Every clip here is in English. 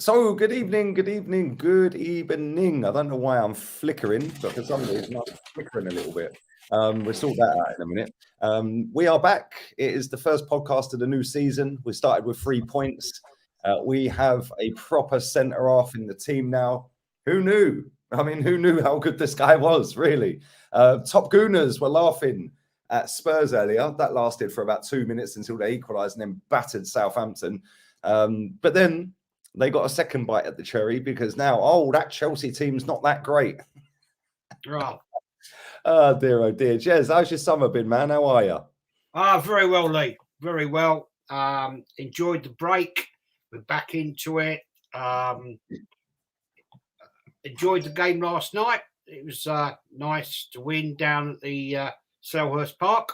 So, good evening. I don't know why I'm flickering, but for some reason I'm flickering a little bit. We'll sort that out in a minute. We are back. It is the first podcast of the new season. We started with 3 points. We have a proper centre half in the team now. Who knew? I mean, who knew how good this guy was, really? Top Gooners were laughing at Spurs earlier. That lasted for about 2 minutes until they equalised and then battered Southampton. But then they got a second bite at the cherry because now, that Chelsea team's not that great. Right. Oh dear, Jez, how's your summer been, man? How are you? Very well, Lee. Very well. Enjoyed the break. We're back into it. Enjoyed the game last night. It was nice to win down at the Selhurst Park.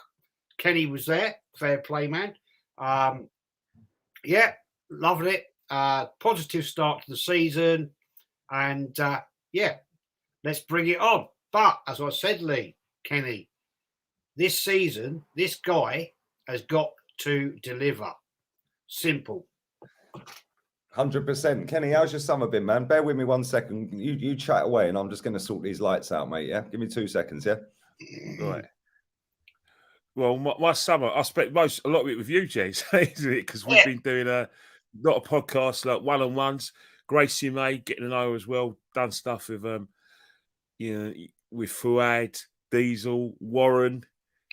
Kenny was there. Fair play, man. Yeah, loved it. Positive start to the season. And yeah, let's bring it on. But as I said, Lee, Kenny, this season, this guy has got to deliver. Simple. 100%. Kenny, how's your summer been, man? Bear with me 1 second. You chat away and I'm just going to sort these lights out, mate, yeah? Give me 2 seconds, yeah? Right. Well, my summer, I spent a lot of it with you, Jez, isn't it? Because we've been doing a lot of podcasts, like one-on-ones. Gracie May, getting to know her as well. Done stuff with with Fuad, Diesel, Warren.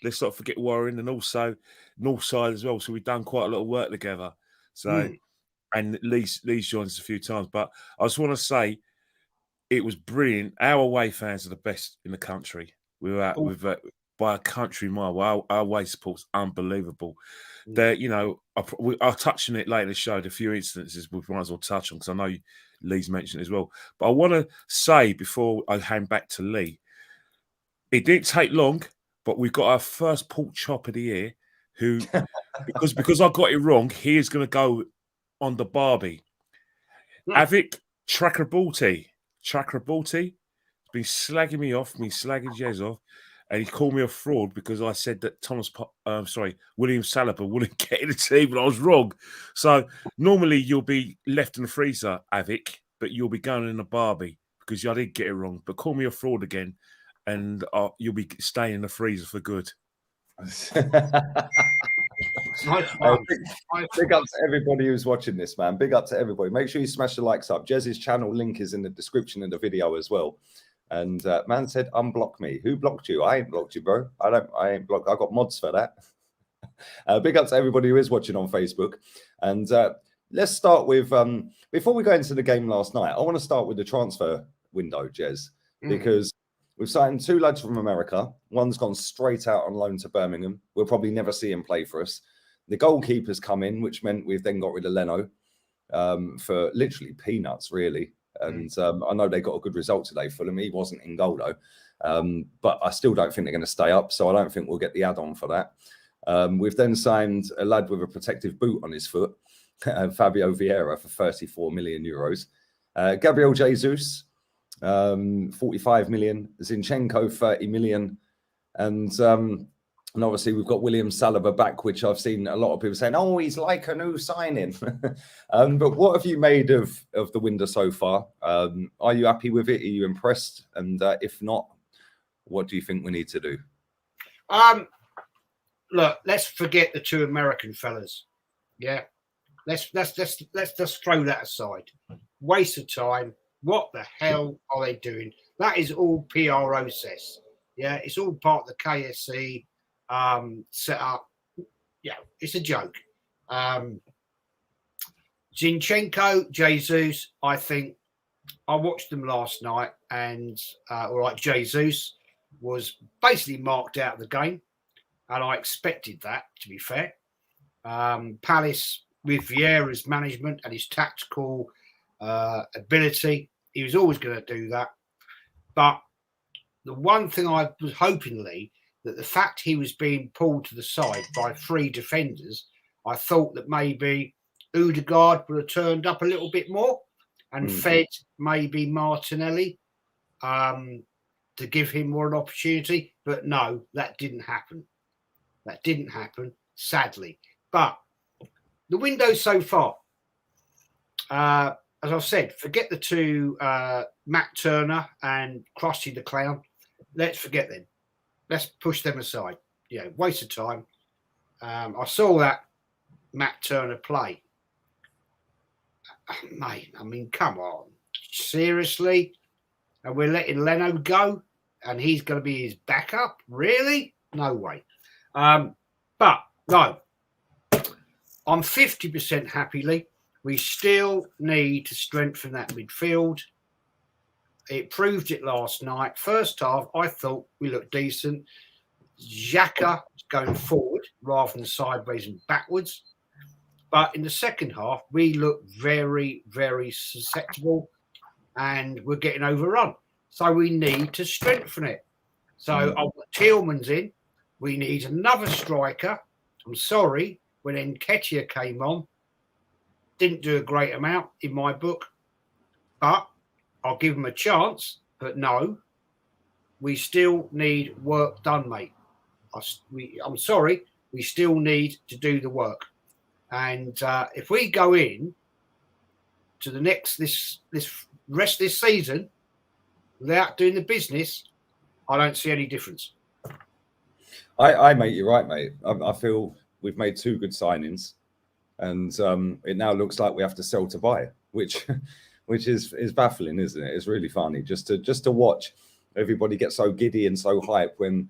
Let's not forget Warren, and also Northside as well. So we've done quite a lot of work together. So, and Lee's joined us a few times. But I just want to say, it was brilliant. Our away fans are the best in the country. We were out with by a country mile. Our away support's unbelievable. I'll touch on it later in the show. A few instances we might as well touch on because I know Lee's mentioned it as well. But I want to say before I hand back to Lee, it didn't take long, but we've got our first pork chop of the year. Who, because I got it wrong, he is going to go on the Barbie. Avik Chakraborty has been slagging me off, slagging Jez off, and he called me a fraud because I said that William Saliba wouldn't get in the team, and I was wrong. So normally you'll be left in the freezer, Avik, but you'll be going in the Barbie because I did get it wrong. But call me a fraud again, and you'll be staying in the freezer for good. Big up to everybody who's watching this, man. Big up to everybody. Make sure you smash the likes up. JEZ'S channel link is in the description of the video as well. And man said, unblock me. Who blocked you? I ain't blocked you, bro. I ain't blocked. I got mods for that. Big up to everybody who is watching on Facebook. And let's start with, before we go into the game last night, I want to start with the transfer window, Jez, because we've signed 2 lads from America. One's gone straight out on loan to Birmingham. We'll probably never see him play for us. The goalkeeper's come in, which meant we've then got rid of Leno for literally peanuts, really. And I know they got a good result today, Fulham. He wasn't in goal, though. But I still don't think they're going to stay up, so I don't think we'll get the add-on for that. We've then signed a lad with a protective boot on his foot, Fabio Vieira, for 34 million euros. Gabriel Jesus, 45 million. Zinchenko, 30 million. And obviously, we've got William Saliba back, which I've seen a lot of people saying, oh, he's like a new signing. But what have you made of the window so far? Are you happy with it? Are you impressed? And if not, what do you think we need to do? Look, let's forget the 2 American fellas. Yeah. Let's just throw that aside. Waste of time. What the hell are they doing? That is all PR process. Yeah, it's all part of the KSC set up. Yeah, it's a joke. Zinchenko, Jesus, I think I watched them last night, and Jesus was basically marked out of the game, and I expected that, to be fair. Palace, with Vieira's management and his tactical ability, he was always going to do that. But the one thing I was hoping, Lee, that the fact he was being pulled to the side by 3 defenders, I thought that maybe Odegaard would have turned up a little bit more and fed maybe Martinelli to give him more an opportunity. But no, that didn't happen. That didn't happen, sadly. But the window so far, as I said, forget the two Matt Turner and Krusty the Clown. Let's forget them. Let's push them aside. Yeah, waste of time. I saw that Matt Turner play. Mate, I mean, come on. Seriously? And we're letting Leno go? And he's going to be his backup? Really? No way. But, no. I'm 50% happy, Lee. We still need to strengthen that midfield. It proved it last night. First half, I thought we looked decent. Xhaka going forward rather than sideways and backwards. But in the second half, we looked very, very susceptible and we're getting overrun. So we need to strengthen it. So I'll put Tielemans in. We need another striker. I'm sorry, when Nketiah came on, didn't do a great amount in my book, but I'll give him a chance. But no, we still need work done, mate. I'm sorry, we still need to do the work. And if we go in to the next this rest of this season without doing the business, I don't see any difference. I mate, you're right, mate. I feel we've made two good signings, and it now looks like we have to sell to buy, which is baffling, isn't it? It's really funny just to watch everybody get so giddy and so hype when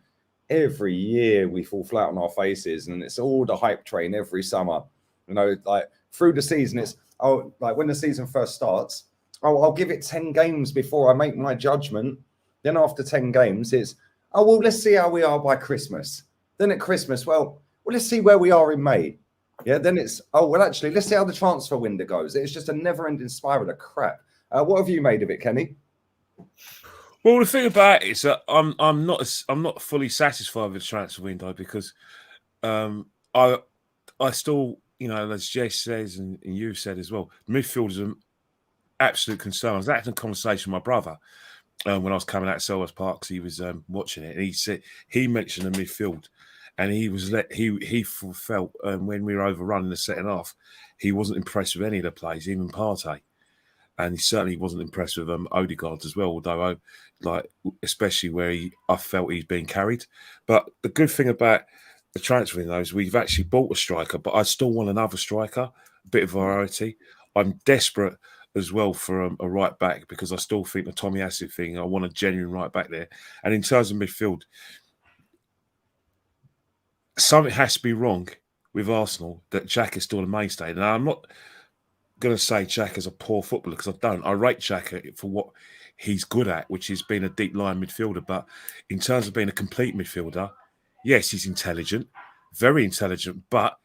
every year we fall flat on our faces, and it's all the hype train every summer. You know, like through the season, it's like when the season first starts, I'll give it 10 games before I make my judgment. Then after 10 games, it's well, let's see how we are by Christmas. Then at Christmas, well, let's see where we are in May. Yeah, then it's actually, let's see how the transfer window goes. It's just a never-ending spiral of crap. What have you made of it, Kenny? Well, the thing about it is that I'm not fully satisfied with the transfer window because I still, you know, as Jez says and you've said as well, midfield is an absolute concern. I was having a conversation with my brother when I was coming out of Selhurst Park because he was watching it, and he mentioned the midfield, and he felt when we were overrun in the second half, he wasn't impressed with any of the plays, even Partey. And he certainly wasn't impressed with Odegaard as well, although especially where I felt he's being carried. But the good thing about the transfer window is we've actually bought a striker, but I still want another striker, a bit of variety. I'm desperate as well for a right back because I still think the Tommy Acid thing, I want a genuine right back there. And in terms of midfield, something has to be wrong with Arsenal that Jack is still the mainstay. Now, I'm not going to say Jack is a poor footballer because I don't. I rate Jack for what he's good at, which is being a deep line midfielder. But in terms of being a complete midfielder, yes, he's intelligent, very intelligent, but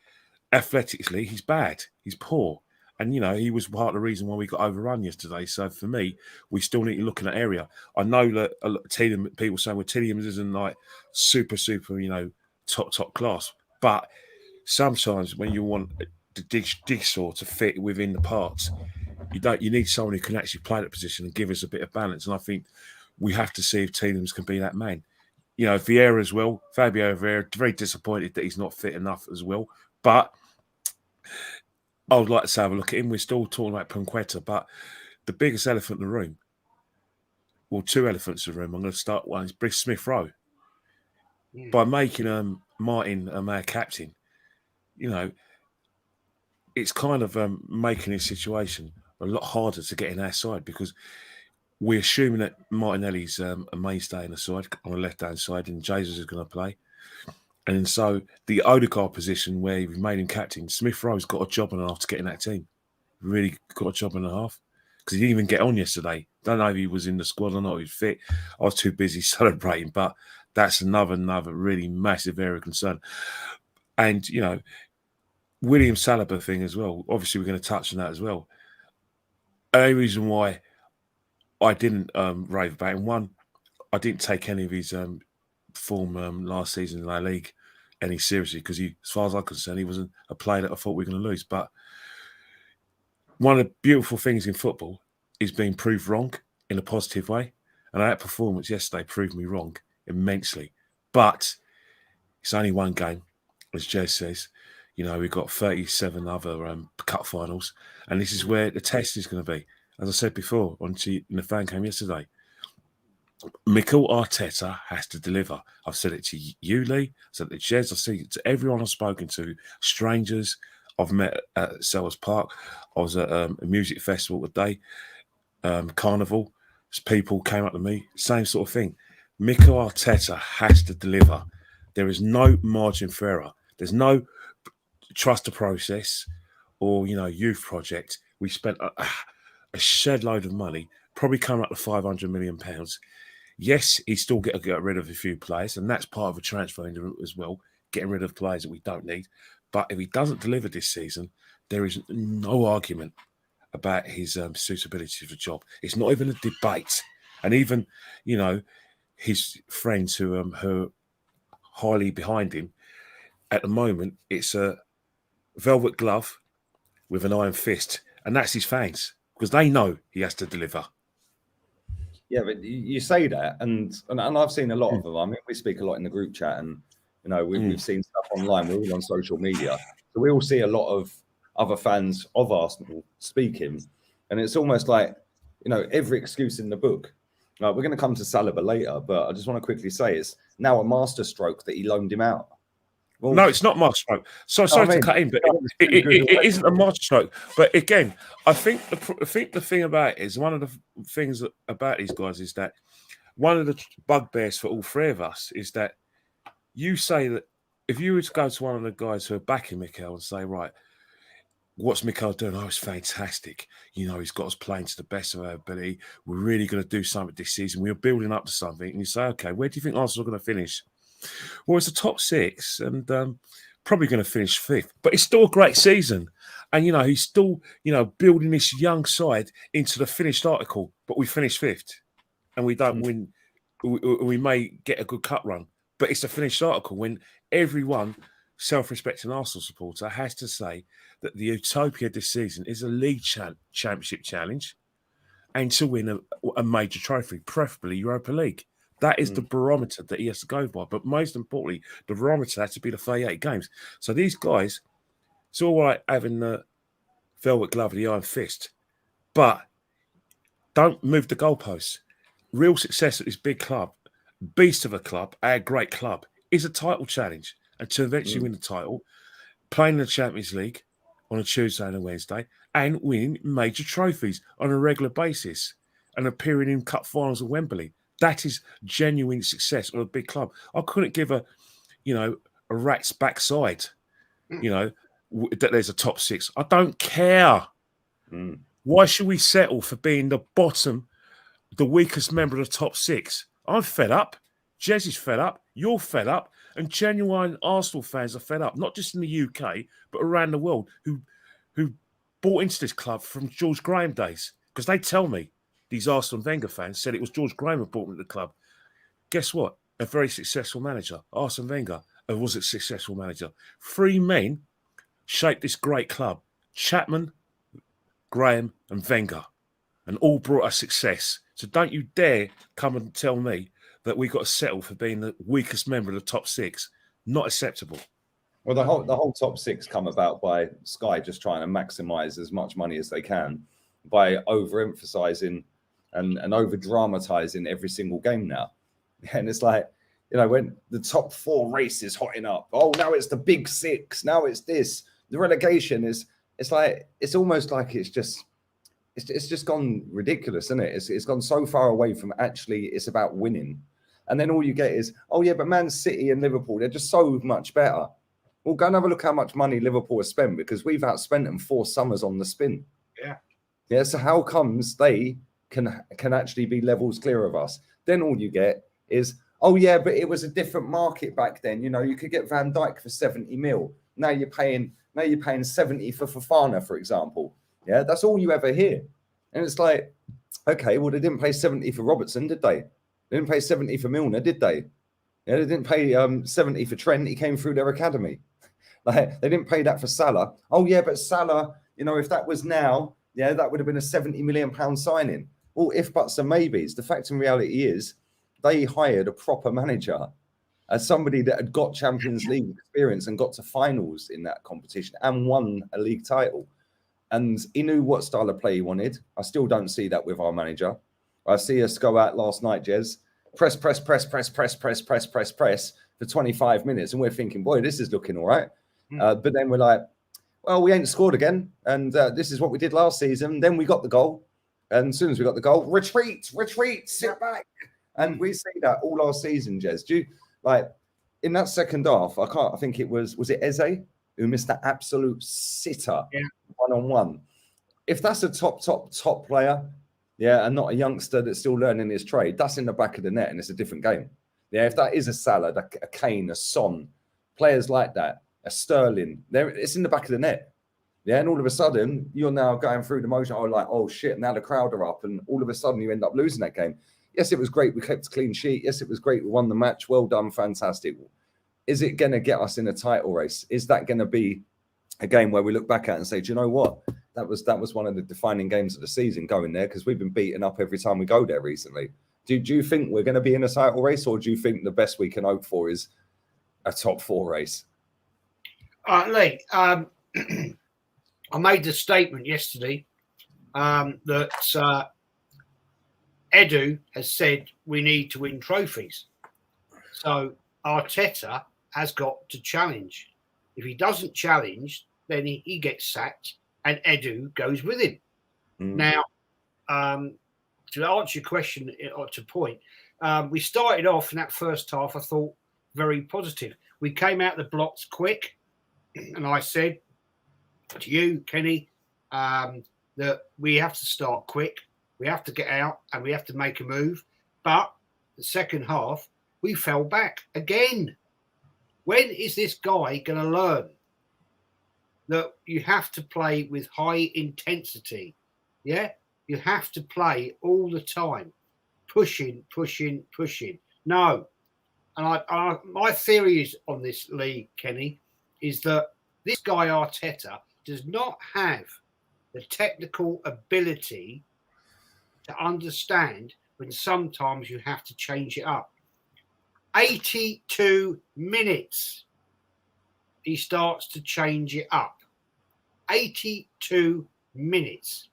athletically, he's bad. He's poor. And, you know, he was part of the reason why we got overrun yesterday. So for me, we still need to look in that area. I know that a lot of people saying, well, Tielemans isn't like super, you know, top class. But sometimes when you want the jigsaw to fit within the parts, you need someone who can actually play that position and give us a bit of balance. And I think we have to see if Tielemans can be that man. You know, Vieira as well, Fabio Vieira, very disappointed that he's not fit enough as well. But I would like to have a look at him. We're still talking about Punqueta, but the biggest elephant in the room, well, two elephants in the room. I'm going to start one. Is Brice Smith Rowe. Yeah. By making Martin our captain, you know, it's kind of making his situation a lot harder to get in our side because we're assuming that Martinelli's a mainstay in the side on the left-hand side and Jesus is going to play. And so the Odegaard position where we've made him captain, Smith Rowe's got a job and a half to get in that team. Really got a job and a half because he didn't even get on yesterday. Don't know if he was in the squad or not. He was fit. I was too busy celebrating, but that's another really massive area of concern. And, you know, William Saliba thing as well. Obviously, we're going to touch on that as well. Only reason why I didn't rave about him, one, I didn't take any of his form last season in La Ligue any seriously because as far as I'm concerned, he wasn't a player that I thought we were going to lose. But one of the beautiful things in football is being proved wrong in a positive way. And that performance yesterday proved me wrong immensely. But it's only one game, as Jez says. You know, we've got 37 other cup finals, and this is where the test is going to be. as I said before, in the fan came yesterday, Mikel Arteta has to deliver. I've said it to you, Lee. I said it to Jez. I said it to everyone I've spoken to, strangers I've met at Selhurst Park. I was at a music festival today, Carnival. People came up to me, same sort of thing. Mikel Arteta has to deliver. There is no margin for error. There's no trust the process or, youth project. We spent a shed load of money, probably come up to £500 million. Yes, he's still got to get rid of a few players, and that's part of a transfer as well, getting rid of players that we don't need. But if he doesn't deliver this season, there is no argument about his suitability for the job. It's not even a debate. And even, his friends who are highly behind him, at the moment, it's a velvet glove with an iron fist. And that's his fans, because they know he has to deliver. Yeah, but you say that, and I've seen a lot of them. I mean, we speak a lot in the group chat, and we've seen stuff online. We're all on social media, so we all see a lot of other fans of Arsenal speaking, and it's almost like every excuse in the book. We're going to come to Saliba later, but I just want to quickly say it's now a masterstroke that he loaned him out. Well, no, it's not masterstroke. Sorry to cut in, but it isn't a masterstroke. But again, I think the thing about it is, one of the things about these guys is that one of the bugbears for all three of us is that you say that if you were to go to one of the guys who are backing Mikel and say, right, what's Mikel doing? Oh, it's fantastic. He's got us playing to the best of our ability. We're really going to do something this season. We're building up to something. And you say, okay, where do you think Arsenal are going to finish? Well, it's the top six and probably going to finish fifth. But it's still a great season. And, he's still, building this young side into the finished article. But we finished fifth and we don't win. We may get a good cut run. But it's a finished article when everyone, self-respecting Arsenal supporter, has to say that the utopia this season is a league championship challenge and to win a major trophy, preferably Europa League. That is the barometer that he has to go by. But most importantly, the barometer has to be the 38 games. So these guys, it's all right having the velvet glove and the iron fist, but don't move the goalposts. Real success at this big club, beast of a club, our great club, is a title challenge. And to eventually win the title, playing in the Champions League on a Tuesday and a Wednesday, and winning major trophies on a regular basis and appearing in cup finals at Wembley. That is genuine success of a big club. I couldn't give a rat's backside, that there's a top six. I don't care. Why should we settle for being the bottom, the weakest member of the top six? I'm fed up. Jez is fed up. You're fed up. And genuine Arsenal fans are fed up, not just in the UK, but around the world, who bought into this club from George Graham days. Because they tell me, these Arsenal Wenger fans said it was George Graham who brought into the club. Guess what? A very successful manager. Arsene Wenger was a successful manager. Three men shaped this great club. Chapman, Graham and Wenger. And all brought us success. So don't you dare come and tell me that we've got to settle for being the weakest member of the top six. Not acceptable. Well, the whole top six come about by Sky just trying to maximise as much money as they can by overemphasising and over-dramatising every single game now. And it's like, when the top four race is hotting up, oh, now it's the big six, now it's this. The relegation it's almost like it's just gone ridiculous, isn't it? It's gone so far away from actually it's about winning. And then all you get is, oh yeah, but Man City and Liverpool, they're just so much better. Well, go and have a look how much money Liverpool has spent, because we've outspent them 4 summers on the spin. Yeah. So how comes they can actually be levels clear of us? Then all you get is, oh yeah, but it was a different market back then. You could get Van Dijk for 70 mil. Now you're paying 70 for Fofana, for example. Yeah, that's all you ever hear. And it's like, okay, well, they didn't pay 70 for Robertson, did they? They didn't pay 70 for Milner, did they? Yeah, they didn't pay 70 for Trent. He came through their academy. Like, they didn't pay that for Salah. Oh yeah, but Salah, if that was now, yeah, that would have been a £70 million signing. Well, if buts and maybes. The fact and reality is they hired a proper manager as somebody that had got Champions League experience and got to finals in that competition and won a league title. and he knew what style of play he wanted. I still don't see that with our manager. I see us go out last night, Jez, press for 25 minutes, and we're thinking, boy, this is looking all right. But then we're like, well, we ain't scored again, and this is what we did last season. Then we got the goal, and as soon as we got the goal, retreat, sit back. And we see that all our season, Jez. Do you, like, in that second half, I think it was it Eze who missed that absolute sitter one-on-one. If that's a top player, and not a youngster that's still learning his trade, that's in the back of the net and it's a different game. Yeah, if that is a Salah, a Kane, a Son, players like that, a Sterling, it's in the back of the net. Yeah, and all of a sudden, you're now going through the motion, oh shit, now the crowd are up, and all of a sudden you end up losing that game. Yes, it was great. We kept a clean sheet. Yes, it was great. We won the match. Well done. Fantastic. Is it going to get us in a title race? Is that going to be a game where we look back at and say, do you know what? That was one of the defining games of the season going there, because we've been beaten up every time we go there recently. Do you think we're going to be in a title race, or do you think the best we can hope for is a top 4 race? Lee, I made the statement yesterday that Edu has said we need to win trophies. So Arteta has got to challenge. If he doesn't challenge, then he gets sacked and Edu goes with him. Now, to answer your question or to point, we started off in that first half, I thought, very positive. We came out the blocks quick, and I said to you, Kenny, that we have to start quick. We have to get out and we have to make a move. But the second half, we fell back again. When is this guy going to learn that you have to play with high intensity? Yeah, you have to play all the time, pushing. No, and my theory is on this, Lee, Kenny, is that this guy Arteta does not have the technical ability to understand when sometimes you have to change it up. 82 minutes, he starts to change it up. 82 minutes.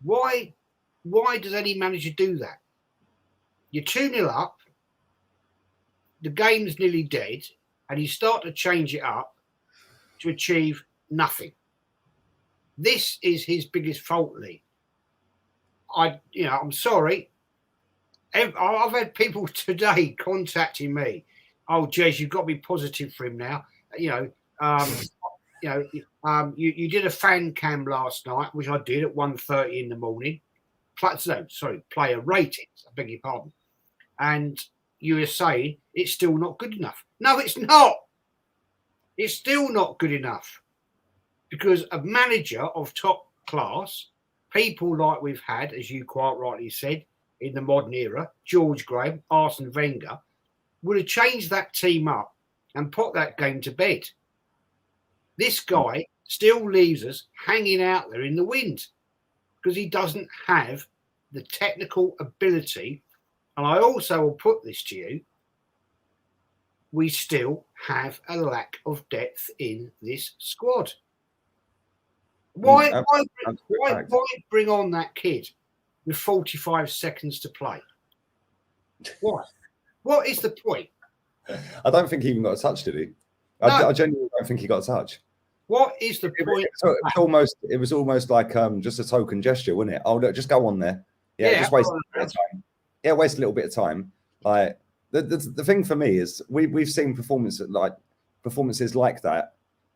Why does any manager do that? You're 2-0 up, the game's nearly dead, and you start to change it up to achieve nothing. This is his biggest fault, Lee. I'm sorry. I've had people today contacting me. Oh, Jez, you've got to be positive for him now. You did a fan cam last night, which I did at 1:30 in the morning. Player ratings. I beg your pardon. And you were saying it's still not good enough. No, it's not. It's still not good enough, because a manager of top class, people like we've had, as you quite rightly said, in the modern era, George Graham, Arsene Wenger, would have changed that team up and put that game to bed. This guy still leaves us hanging out there in the wind because he doesn't have the technical ability. And I also will put this to you. We still have a lack of depth in this squad. Why bring on that kid with 45 seconds to play? Why? What is the point? I don't think he even got a touch, did he? No. I genuinely don't think he got a touch. What is the point? It was almost like just a token gesture, wasn't it? Oh, look, just go on there. Yeah, just waste a bit of time. Yeah, waste a little bit of time. Like the thing for me is we've seen performances like that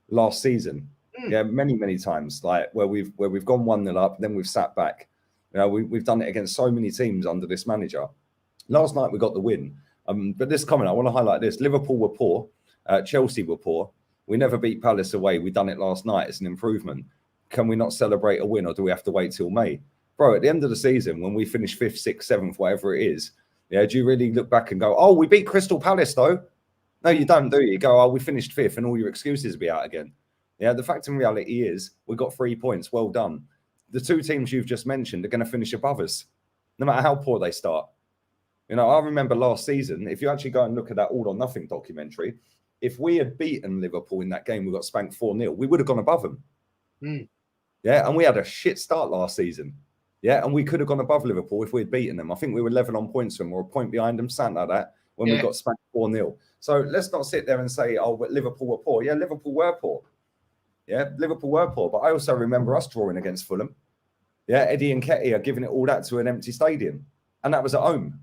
last season. Yeah, many times, like where we've gone 1-0 up, then we've sat back. We've done it against so many teams under this manager. Last night we got the win. But this comment, I want to highlight this. Liverpool were poor. Chelsea were poor. We never beat Palace away. We done it last night. It's an improvement. Can we not celebrate a win, or do we have to wait till May? Bro, at the end of the season, when we finish 5th, 6th, 7th, whatever it is, do you really look back and go, oh, we beat Crystal Palace though? No, you don't, do you? You go, oh, we finished 5th, and all your excuses will be out again. Yeah, the fact in reality is we got 3 points. Well done. The 2 teams you've just mentioned are going to finish above us, no matter how poor they start. I remember last season, if you actually go and look at that All or Nothing documentary, if we had beaten Liverpool in that game, we got spanked 4-0, we would have gone above them. Yeah, and we had a shit start last season. Yeah, and we could have gone above Liverpool if we'd beaten them. I think we were level on points from or a point behind them, something like that, when we got spanked 4-0. So let's not sit there and say, oh, but Liverpool were poor. Yeah, Liverpool were poor. Yeah, Liverpool were poor. But I also remember us drawing against Fulham. Yeah, Eddie and Ketty are giving it all that to an empty stadium. And that was at home.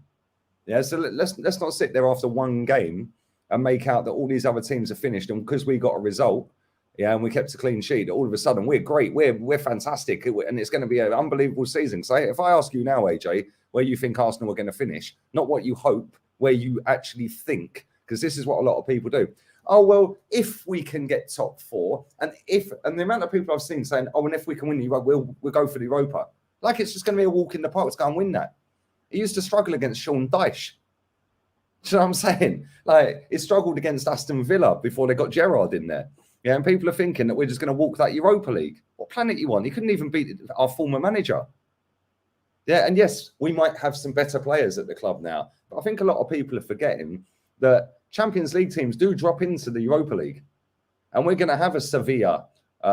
Yeah, so let's not sit there after one game and make out that all these other teams are finished. And because we got a result, yeah, and we kept a clean sheet, all of a sudden we're great, we're fantastic, and it's going to be an unbelievable season. So if I ask you now, AJ, where you think Arsenal are going to finish, not what you hope, where you actually think, because this is what a lot of people do. Oh, well, if we can get top 4, and the amount of people I've seen saying, oh, and if we can win the Europa, we'll go for the Europa. Like it's just going to be a walk in the park to go and win that. He used to struggle against Sean Dyche. Do you know what I'm saying? Like, he struggled against Aston Villa before they got Gerrard in there. Yeah, and people are thinking that we're just going to walk that Europa League. What planet you on? He couldn't even beat our former manager. Yeah, and yes, we might have some better players at the club now. But I think a lot of people are forgetting that Champions League teams do drop into the Europa League. And we're going to have a Sevilla,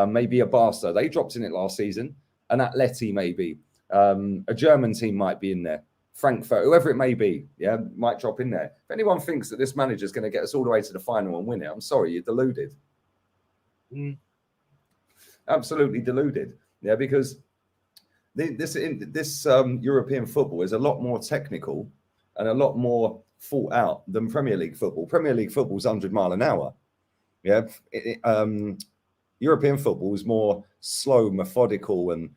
maybe a Barca. They dropped in it last season. An Atleti maybe. A German team might be in there. Frankfurt, whoever it may be, yeah, might drop in there. If anyone thinks that this manager is going to get us all the way to the final and win it, I'm sorry, you're deluded. Absolutely deluded. Yeah, because this European football is a lot more technical and a lot more thought out than Premier League football. Premier League football is 100 mile an hour. Yeah, European football is more slow, methodical, and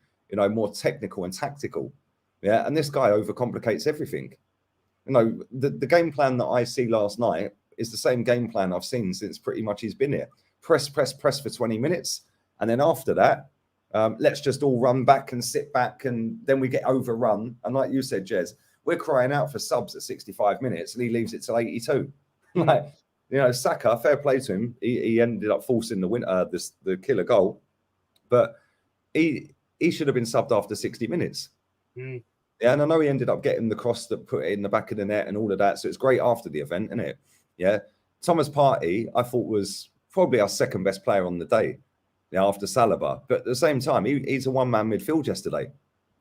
more technical and tactical. Yeah, and this guy overcomplicates everything. The game plan that I see last night is the same game plan I've seen since pretty much he's been here. Press for 20 minutes. And then after that, let's just all run back and sit back. And then we get overrun. And like you said, Jez, we're crying out for subs at 65 minutes and he leaves it till 82. Saka, fair play to him. He ended up forcing the killer goal. But he should have been subbed after 60 minutes. Yeah, and I know he ended up getting the cross that put it in the back of the net and all of that. So it's great after the event, isn't it? Yeah. Thomas Partey, I thought was probably our second best player on the day, after Saliba. But at the same time, he's a one-man midfield yesterday.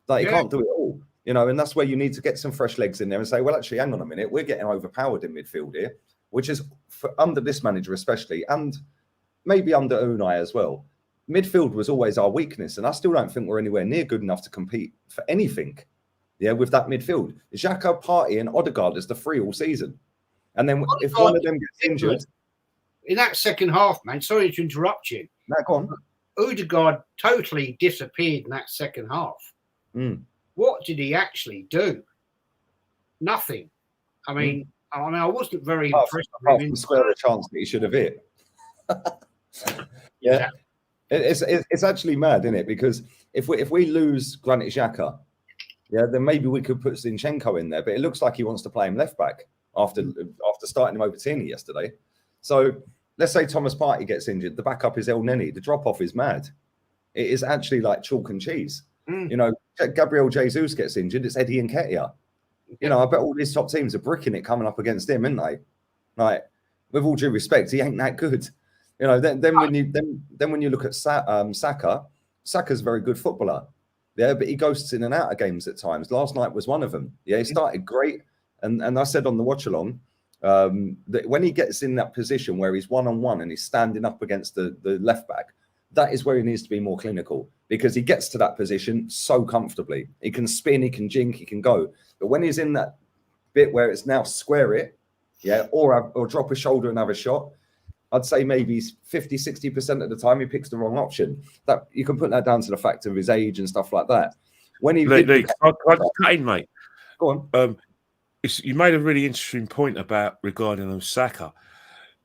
Like, he can't do it all, and that's where you need to get some fresh legs in there and say, well, actually, hang on a minute, we're getting overpowered in midfield here, which is under this manager especially, and maybe under Unai as well. Midfield was always our weakness, and I still don't think we're anywhere near good enough to compete for anything. Yeah, with that midfield, Xhaka, Partey, and Odegaard is the 3 all season. And then if one of them gets injured in that second half, man, sorry to interrupt you. No, go on. Odegaard totally disappeared in that second half. What did he actually do? Nothing. I mean, I wasn't very impressed. Apart from square a chance that he should have hit. Yeah. It's actually mad, isn't it? Because if we lose Granit Xhaka, then maybe we could put Zinchenko in there. But it looks like he wants to play him left back after starting him over Tierney yesterday. So let's say Thomas Partey gets injured. The backup is El Neni. The drop off is mad. It is actually like chalk and cheese. Gabriel Jesus gets injured. It's Eddie and Nketiah. I bet all these top teams are bricking it coming up against him, aren't they? Like, with all due respect, he ain't that good. Then when you look at Saka, Saka's a very good footballer. Yeah, but he ghosts in and out of games at times. Last night was one of them. Yeah, he started great. And I said on the watch along that when he gets in that position where he's one-on-one and he's standing up against the left back, that is where he needs to be more clinical, because he gets to that position so comfortably. He can spin, he can jink, he can go. But when he's in that bit where it's now square it, or drop a shoulder and have a shot, I'd say maybe 50, 60% of the time he picks the wrong option. That you can put that down to the fact of his age and stuff like that. When he I just cut in, mate. Go on. You made a really interesting point regarding Saka.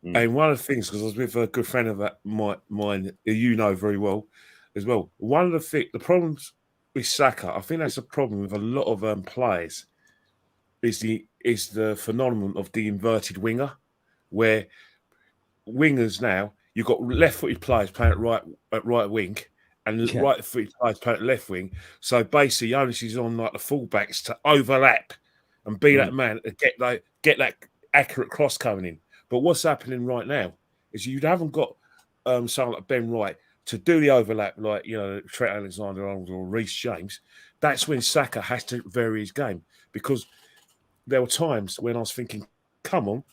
And one of the things, because I was with a good friend of mine, who very well as well. One of the problems with Saka, I think that's a problem with a lot of players, is the phenomenon of the inverted winger, where wingers now, you've got left-footed players playing at right wing and right-footed players playing at left wing. So basically, the onus is on like the fullbacks to overlap and be that man to get that accurate cross coming in. But what's happening right now is you haven't got someone like Ben Wright to do the overlap, like, you know, Trent Alexander-Arnold or Reece James, that's when Saka has to vary his game, because there were times when I was thinking, come on,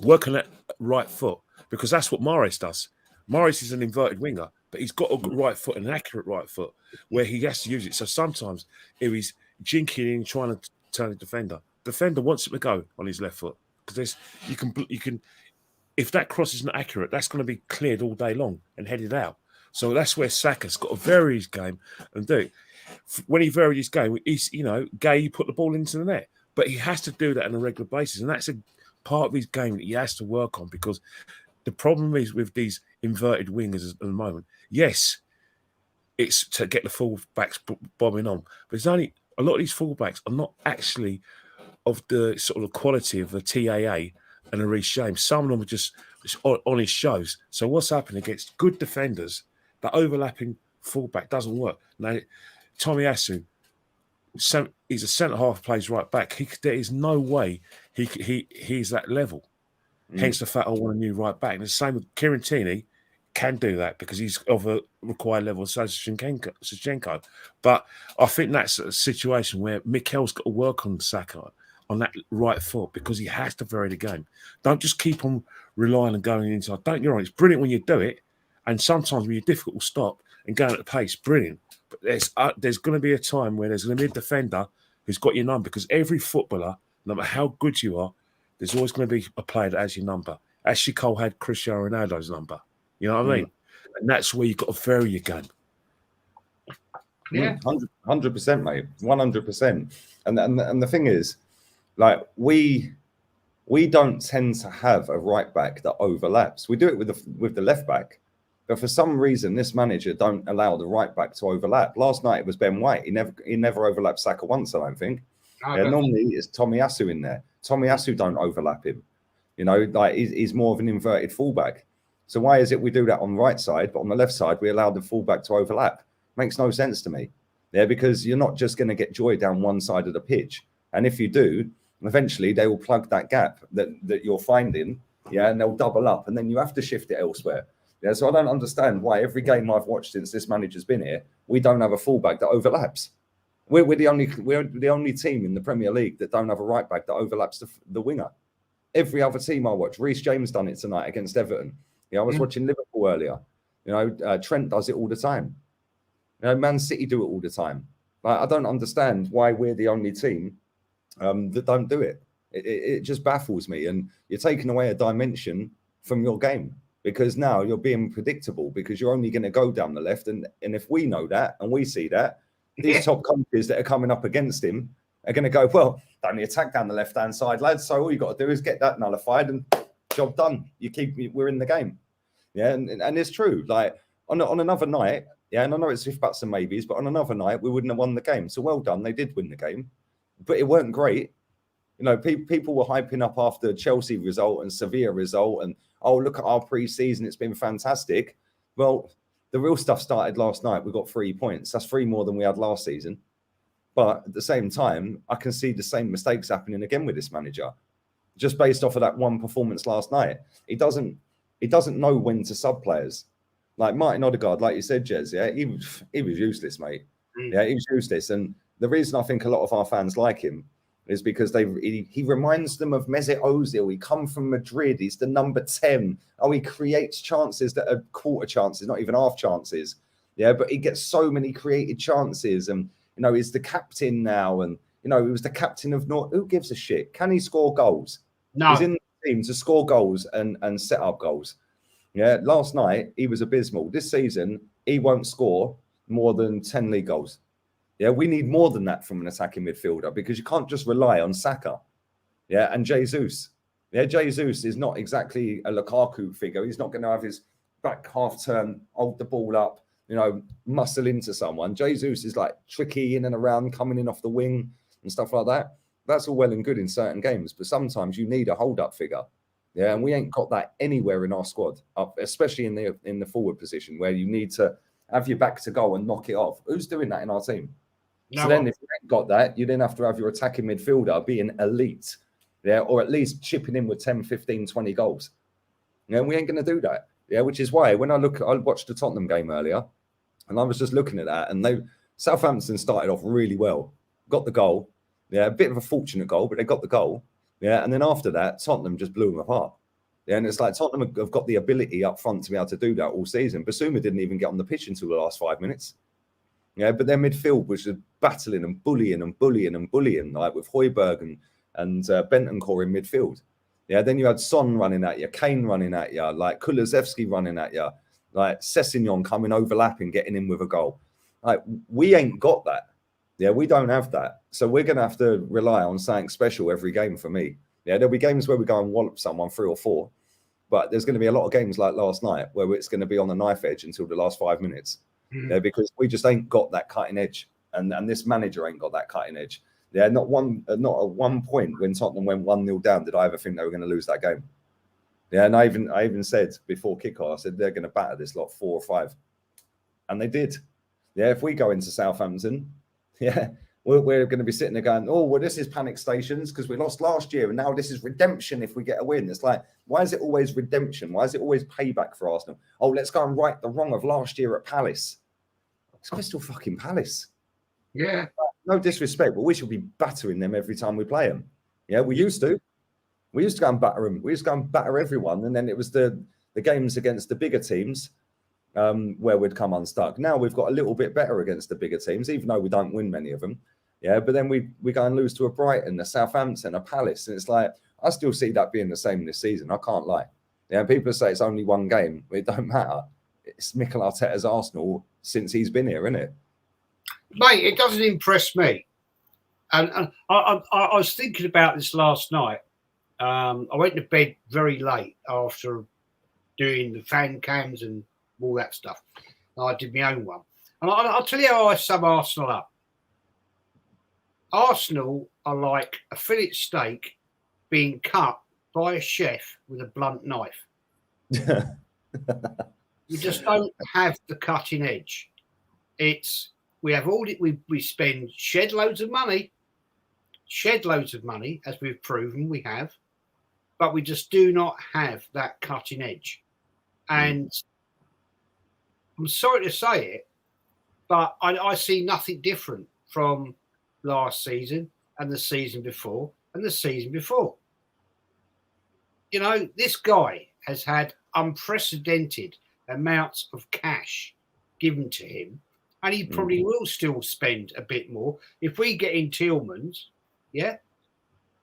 work on that right foot, because that's what Mahrez does. Mahrez is an inverted winger, but he's got a right foot, an accurate right foot, where he has to use it. So sometimes if he's jinking in, trying to turn a defender wants him to go on his left foot, because you can if that cross isn't accurate, that's going to be cleared all day long and headed out. So that's where Saka's got to vary his game and do it. When he varies his game, he's, you know, Gay put the ball into the net, but he has to do that on a regular basis, and that's a part of his game that he has to work on, because the problem is with these inverted wingers at the moment, yes, it's to get the fullbacks bombing on, but it's only a lot of these fullbacks are not actually of the sort of quality of the TAA and a Reece James. Some of them are just on his shows. So what's happening against good defenders, that overlapping fullback doesn't work. Now, Tomiyasu, he's a centre-half, plays right back. There is no way he's that level. Hence the fact I want a new right back. And the same with Kieran Tierney, can do that because he's of a required level, so is Zinchenko. But I think that's a situation where Mikel's got to work on Saka on that right foot, because he has to vary the game. Don't just keep on relying on going inside. Don't get me wrong, it's brilliant when you do it, and sometimes when you're difficult to stop and going at the pace, brilliant. But there's going to be a time where there's going to be a defender who's got your number, because every footballer, no matter how good you are, there's always going to be a player that has your number. Ashley Cole had Cristiano Ronaldo's number. You know what I mean? And that's where you've got to vary your game. Yeah, 100%, mate, 100%. And the thing is, like, we don't tend to have a right back that overlaps. We do it with the left back, but for some reason, this manager don't allow the right back to overlap. Last night it was Ben White. He never overlapped Saka once, I don't think. Normally it's Tomiyasu in there. Tomiyasu don't overlap him. You know, like he's more of an inverted fullback. So why is it we do that on the right side, but on the left side we allow the fullback to overlap? Makes no sense to me. Yeah, because you're not just going to get joy down one side of the pitch, and if you do, eventually they will plug that gap that you're finding. Yeah, and they'll double up, and then you have to shift it elsewhere. Yeah, so I don't understand why every game I've watched since this manager's been here, we don't have a fullback that overlaps. We're the only team in the Premier League that don't have a right back that overlaps the winger. Every other team I watch, Reece James done it tonight against Everton. Yeah, I was watching Liverpool earlier. You know, Trent does it all the time. You know, Man City do it all the time. Like, I don't understand why we're the only team that don't do it. It just baffles me. And you're taking away a dimension from your game, because now you're being predictable, because you're only going to go down the left. And if we know that and we see that, these top countries that are coming up against him are going to go, well, only attack down the left-hand side, lads. So all you got to do is get that nullified and job done. We're in the game. Yeah, and it's true. Like on another night, yeah, and I know it's if buts and maybes, but on another night we wouldn't have won the game. So well done, they did win the game, but it weren't great. You know, people were hyping up after Chelsea result and Sevilla result, and oh, look at our pre-season, it's been fantastic. Well, the real stuff started last night. We got 3 points. That's 3 more than we had last season. But at the same time, I can see the same mistakes happening again with this manager, just based off of that one performance last night. He doesn't know when to sub players. Like Martin Odegaard, like you said, Jez, yeah, he was useless, mate. Yeah, he was useless. And the reason I think a lot of our fans like him is because he reminds them of Mesut Ozil. He come from Madrid. He's the number 10. Oh, he creates chances that are quarter chances, not even half chances. Yeah, but he gets so many created chances. And, you know, he's the captain now. And, you know, he was the captain of North. Who gives a shit? Can he score goals? No. He's in the team to score goals and set up goals. Yeah, last night he was abysmal. This season, he won't score more than 10 league goals. Yeah, we need more than that from an attacking midfielder, because you can't just rely on Saka. Yeah, and Jesus. Yeah, Jesus is not exactly a Lukaku figure. He's not going to have his back half turn, hold the ball up, you know, muscle into someone. Jesus is like tricky in and around, coming in off the wing and stuff like that. That's all well and good in certain games, but sometimes you need a hold-up figure. Yeah, and we ain't got that anywhere in our squad, especially in the forward position, where you need to have your back to goal and knock it off. Who's doing that in our team? No. So then if you ain't got that, you then have to have your attacking midfielder being elite, yeah, or at least chipping in with 10, 15, 20 goals. Yeah, we ain't going to do that. Yeah, which is why when I watched the Tottenham game earlier, and I was just looking at that, and Southampton started off really well, got the goal. Yeah, a bit of a fortunate goal, but they got the goal. Yeah, and then after that, Tottenham just blew them apart. Yeah, and it's like Tottenham have got the ability up front to be able to do that all season. Basuma didn't even get on the pitch until the last 5 minutes. Yeah, but their midfield was just battling and bullying and bullying and bullying, like with Højbjerg and Bentancur in midfield. Yeah, then you had Son running at you, Kane running at you, like Kulusevski running at you, like Sessegnon coming overlapping, getting in with a goal. Like, we ain't got that. Yeah, we don't have that. So we're going to have to rely on something special every game for me. Yeah, there'll be games where we go and wallop someone 3 or 4. But there's going to be a lot of games like last night where it's going to be on the knife edge until the last 5 minutes. Yeah, because we just ain't got that cutting edge. And this manager ain't got that cutting edge. Yeah, not at one point when Tottenham went 1-0 down did I ever think they were going to lose that game. Yeah, and I even said before kickoff, I said they're going to batter this lot 4 or 5. And they did. Yeah, if we go into Southampton, yeah, we're going to be sitting there going, oh, well, this is panic stations because we lost last year and now this is redemption if we get a win. It's like, why is it always redemption? Why is it always payback for Arsenal? Oh, let's go and right the wrong of last year at Palace. It's Crystal fucking Palace. Yeah. No disrespect, but we should be battering them every time we play them. Yeah, we used to. We used to go and batter them. We used to go and batter everyone. And then it was the games against the bigger teams where we'd come unstuck. Now we've got a little bit better against the bigger teams, even though we don't win many of them. Yeah, but then we go and lose to a Brighton, a Southampton, a Palace. And it's like, I still see that being the same this season. I can't lie. Yeah, people say it's only one game. It don't matter. It's Mikel Arteta's Arsenal since he's been here, isn't it? Mate, it doesn't impress me. And I was thinking about this last night. I went to bed very late after doing the fan cams and all that stuff. I did my own one. And I'll tell you how I sum Arsenal up. Arsenal are like a fillet steak being cut by a chef with a blunt knife. We just don't have the cutting edge. We have all we spend shed loads of money, as we've proven we have, but we just do not have that cutting edge. And I'm sorry to say it, but I see nothing different from last season and the season before and the season before. You know, this guy has had unprecedented amounts of cash given to him, and he probably will still spend a bit more. If we get in Tielemans, yeah,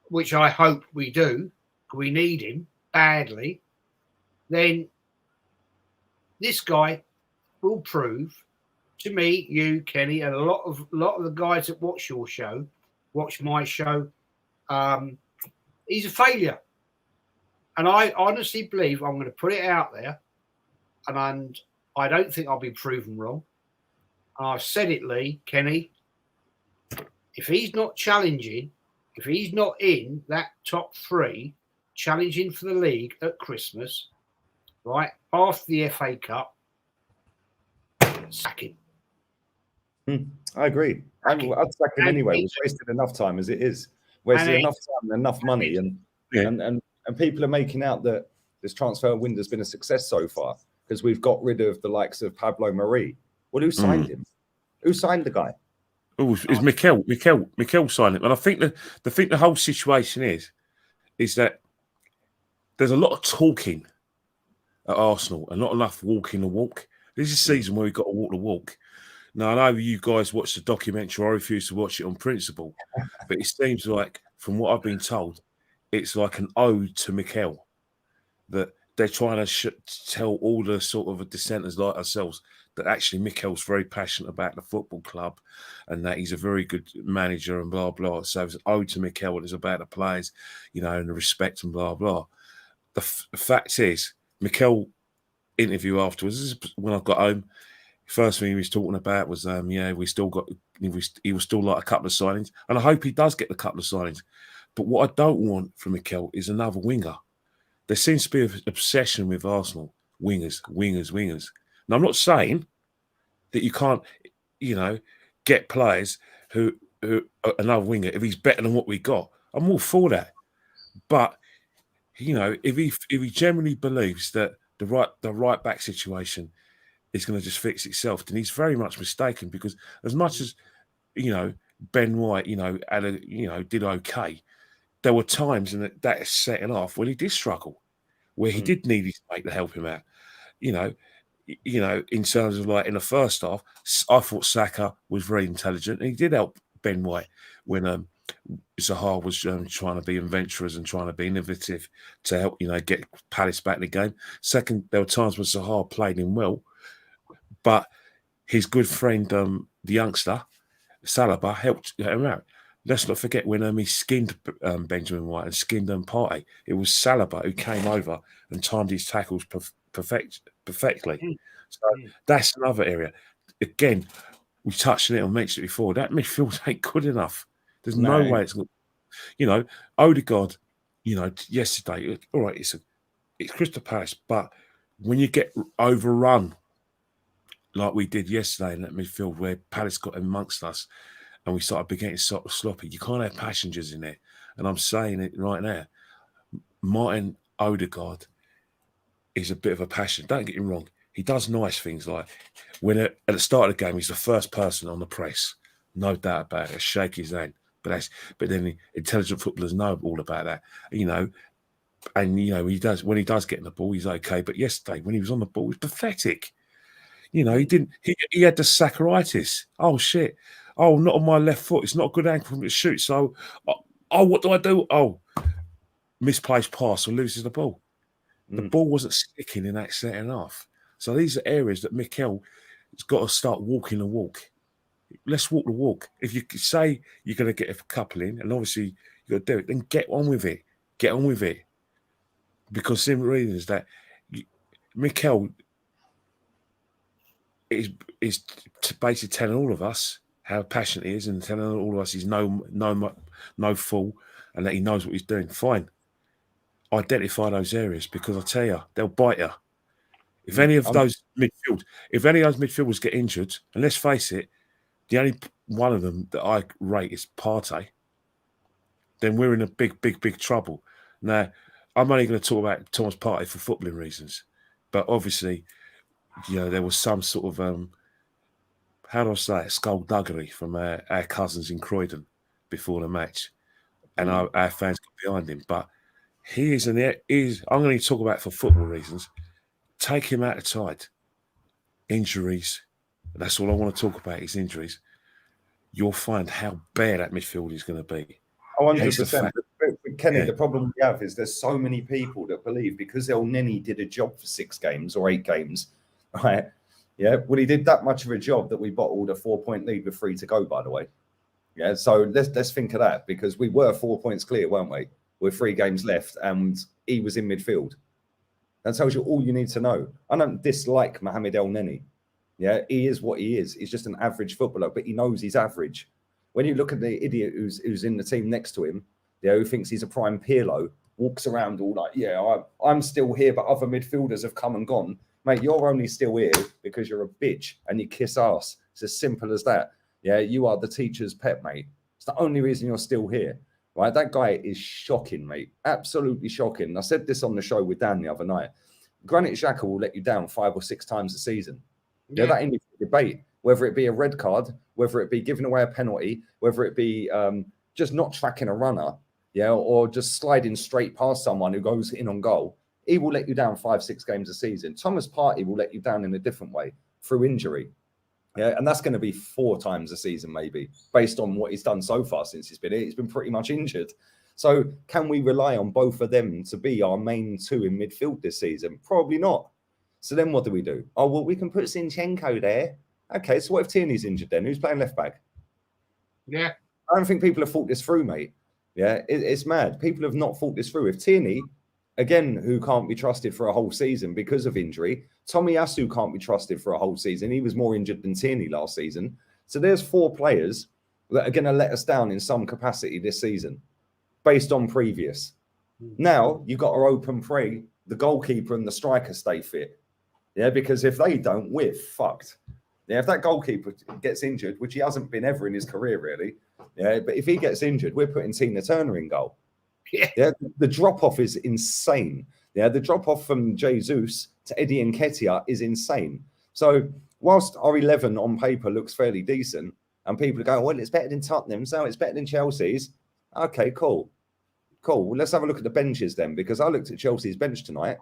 which I hope we do, we need him badly, then this guy will prove to me, you, Kenny, and a lot of the guys that watch your show, watch my show, he's a failure. And I honestly believe, I'm going to put it out there, and I don't think I'll be proven wrong. I've said it, Lee, Kenny, if he's not challenging, if he's not in that top 3, challenging for the league at Christmas, right, after the FA Cup, sack him. I agree. I'd sack him anyway. We've wasted enough time as it is. Wasted enough time and enough money. And people are making out that this transfer window has been a success so far because we've got rid of the likes of Pablo Mari. Well, who signed him? Who signed the guy? Oh, it's Mikel. Mikel signed it. And I think the whole situation is that there's a lot of talking at Arsenal and not enough walking the walk. This is a season where we've got to walk the walk. Now, I know you guys watched the documentary. I refuse to watch it on principle. But it seems like, from what I've been told, it's like an ode to Mikel. That they're trying to tell all the sort of dissenters like ourselves that actually Mikel's very passionate about the football club and that he's a very good manager and blah, blah. So it's an ode to Mikel and it's about the players, you know, and the respect and blah, blah. The fact is, Mikel interview afterwards, this is when I got home, first thing he was talking about was, he was still like a couple of signings. And I hope he does get the couple of signings. But what I don't want from Mikel is another winger. There seems to be an obsession with Arsenal. Wingers. Now, I'm not saying that you can't, you know, get players who another winger, if he's better than what we got. I'm all for that. But, you know, if he generally believes that the right back situation is going to just fix itself. And he's very much mistaken, because as much as, Ben White, did okay, there were times in that second half when he did struggle, where he did need his mate to help him out. In terms of like in the first half, I thought Saka was very intelligent, and he did help Ben White when Zaha was trying to be adventurous and trying to be innovative to help, get Palace back in the game. Second, there were times when Zaha played him well, but his good friend, the youngster, Saliba, helped him out. Let's not forget when he skinned Benjamin White and skinned Partey. It was Saliba who came over and timed his tackles perfectly. So that's another area. Again, we touched on it and mentioned it before. That midfield ain't good enough. There's no way it's good. Odegaard, yesterday, all right, it's Crystal Palace, but when you get overrun like we did yesterday in that midfield, where Palace got amongst us and we started getting sort of sloppy, you can't have passengers in there. And I'm saying it right now, Martin Odegaard is a bit of a passion. Don't get me wrong. He does nice things, like when at the start of the game, he's the first person on the press. No doubt about it. Shake his hand. But then the intelligent footballers know all about that. And he does, when he does get in the ball, he's okay. But yesterday, when he was on the ball, it was pathetic. He had the saccharitis. Oh shit. Oh, not on my left foot. It's not a good angle for me to shoot. So what do I do? Oh, misplaced pass or loses the ball. The ball wasn't sticking in that second half. So these are areas that Mikel has got to start walking the walk. Let's walk the walk. If you say you're going to get a couple in, and obviously you've got to do it, then get on with it. Get on with it. Because simple reason is that Mikel is basically telling all of us how passionate he is, and telling all of us he's no fool, and that he knows what he's doing. Fine. Identify those areas, because I tell you, they'll bite you. If any of those midfielders get injured, and let's face it, the only one of them that I rate is Partey, then we're in a big, big, big trouble. Now, I'm only going to talk about Thomas Partey for footballing reasons, but obviously, there was some sort of how do I say it, skullduggery from our cousins in Croydon before the match, and our fans got behind him. But I'm going to talk about it for football reasons. Take him out of side. Injuries. That's all I want to talk about is injuries. You'll find how bare that midfield is going to be. 100%. Kenny, the problem we have is there's so many people that believe because El Neni did a job for 6 games or 8 games, right? Yeah, well, he did that much of a job that we bottled a 4-point lead with 3 to go, by the way. Yeah, so let's think of that, because we were 4 points clear, weren't we? With 3 games left, and he was in midfield. That tells you all you need to know. I don't dislike Mohamed El Neni. Yeah, he is what he is. He's just an average footballer, but he knows he's average. When you look at the idiot who's in the team next to him, who thinks he's a prime Pirlo, walks around all like, I'm still here, but other midfielders have come and gone. Mate, you're only still here because you're a bitch and you kiss ass. It's as simple as that. Yeah, you are the teacher's pet, mate. It's the only reason you're still here. Right, that guy is shocking, mate. Absolutely shocking. And I said this on the show with Dan the other night. Granit Xhaka will let you down 5 or 6 times a season. Yeah, that in debate, whether it be a red card, whether it be giving away a penalty, whether it be just not tracking a runner, or just sliding straight past someone who goes in on goal. He will let you down 5, 6 games a season. Thomas Partey will let you down in a different way, through injury. Yeah, and that's going to be 4 times a season, maybe, based on what he's done so far since he's been here. He's been pretty much injured. So can we rely on both of them to be our main 2 in midfield this season? Probably not. So then what do we do? Oh, well, we can put Zinchenko there. Okay, so what if Tierney's injured then? Who's playing left back? Yeah. I don't think people have thought this through, mate. Yeah, it's mad. People have not thought this through. If Tierney, again, who can't be trusted for a whole season because of injury, Tomiyasu can't be trusted for a whole season. He was more injured than Tierney last season. So there's 4 players that are going to let us down in some capacity this season, based on previous. Now, you've got to open pray the goalkeeper and the striker stay fit. Yeah, because if they don't, we're fucked. Yeah, if that goalkeeper gets injured, which he hasn't been ever in his career, really. Yeah, but if he gets injured, we're putting Tina Turner in goal. Yeah. The drop off is insane. Yeah, the drop off from Jesus to Eddie Nketiah is insane. So whilst our 11 on paper looks fairly decent, and people are going, well, it's better than Tottenham's, no, it's better than Chelsea's. Okay, cool. Well, let's have a look at the benches then, because I looked at Chelsea's bench tonight.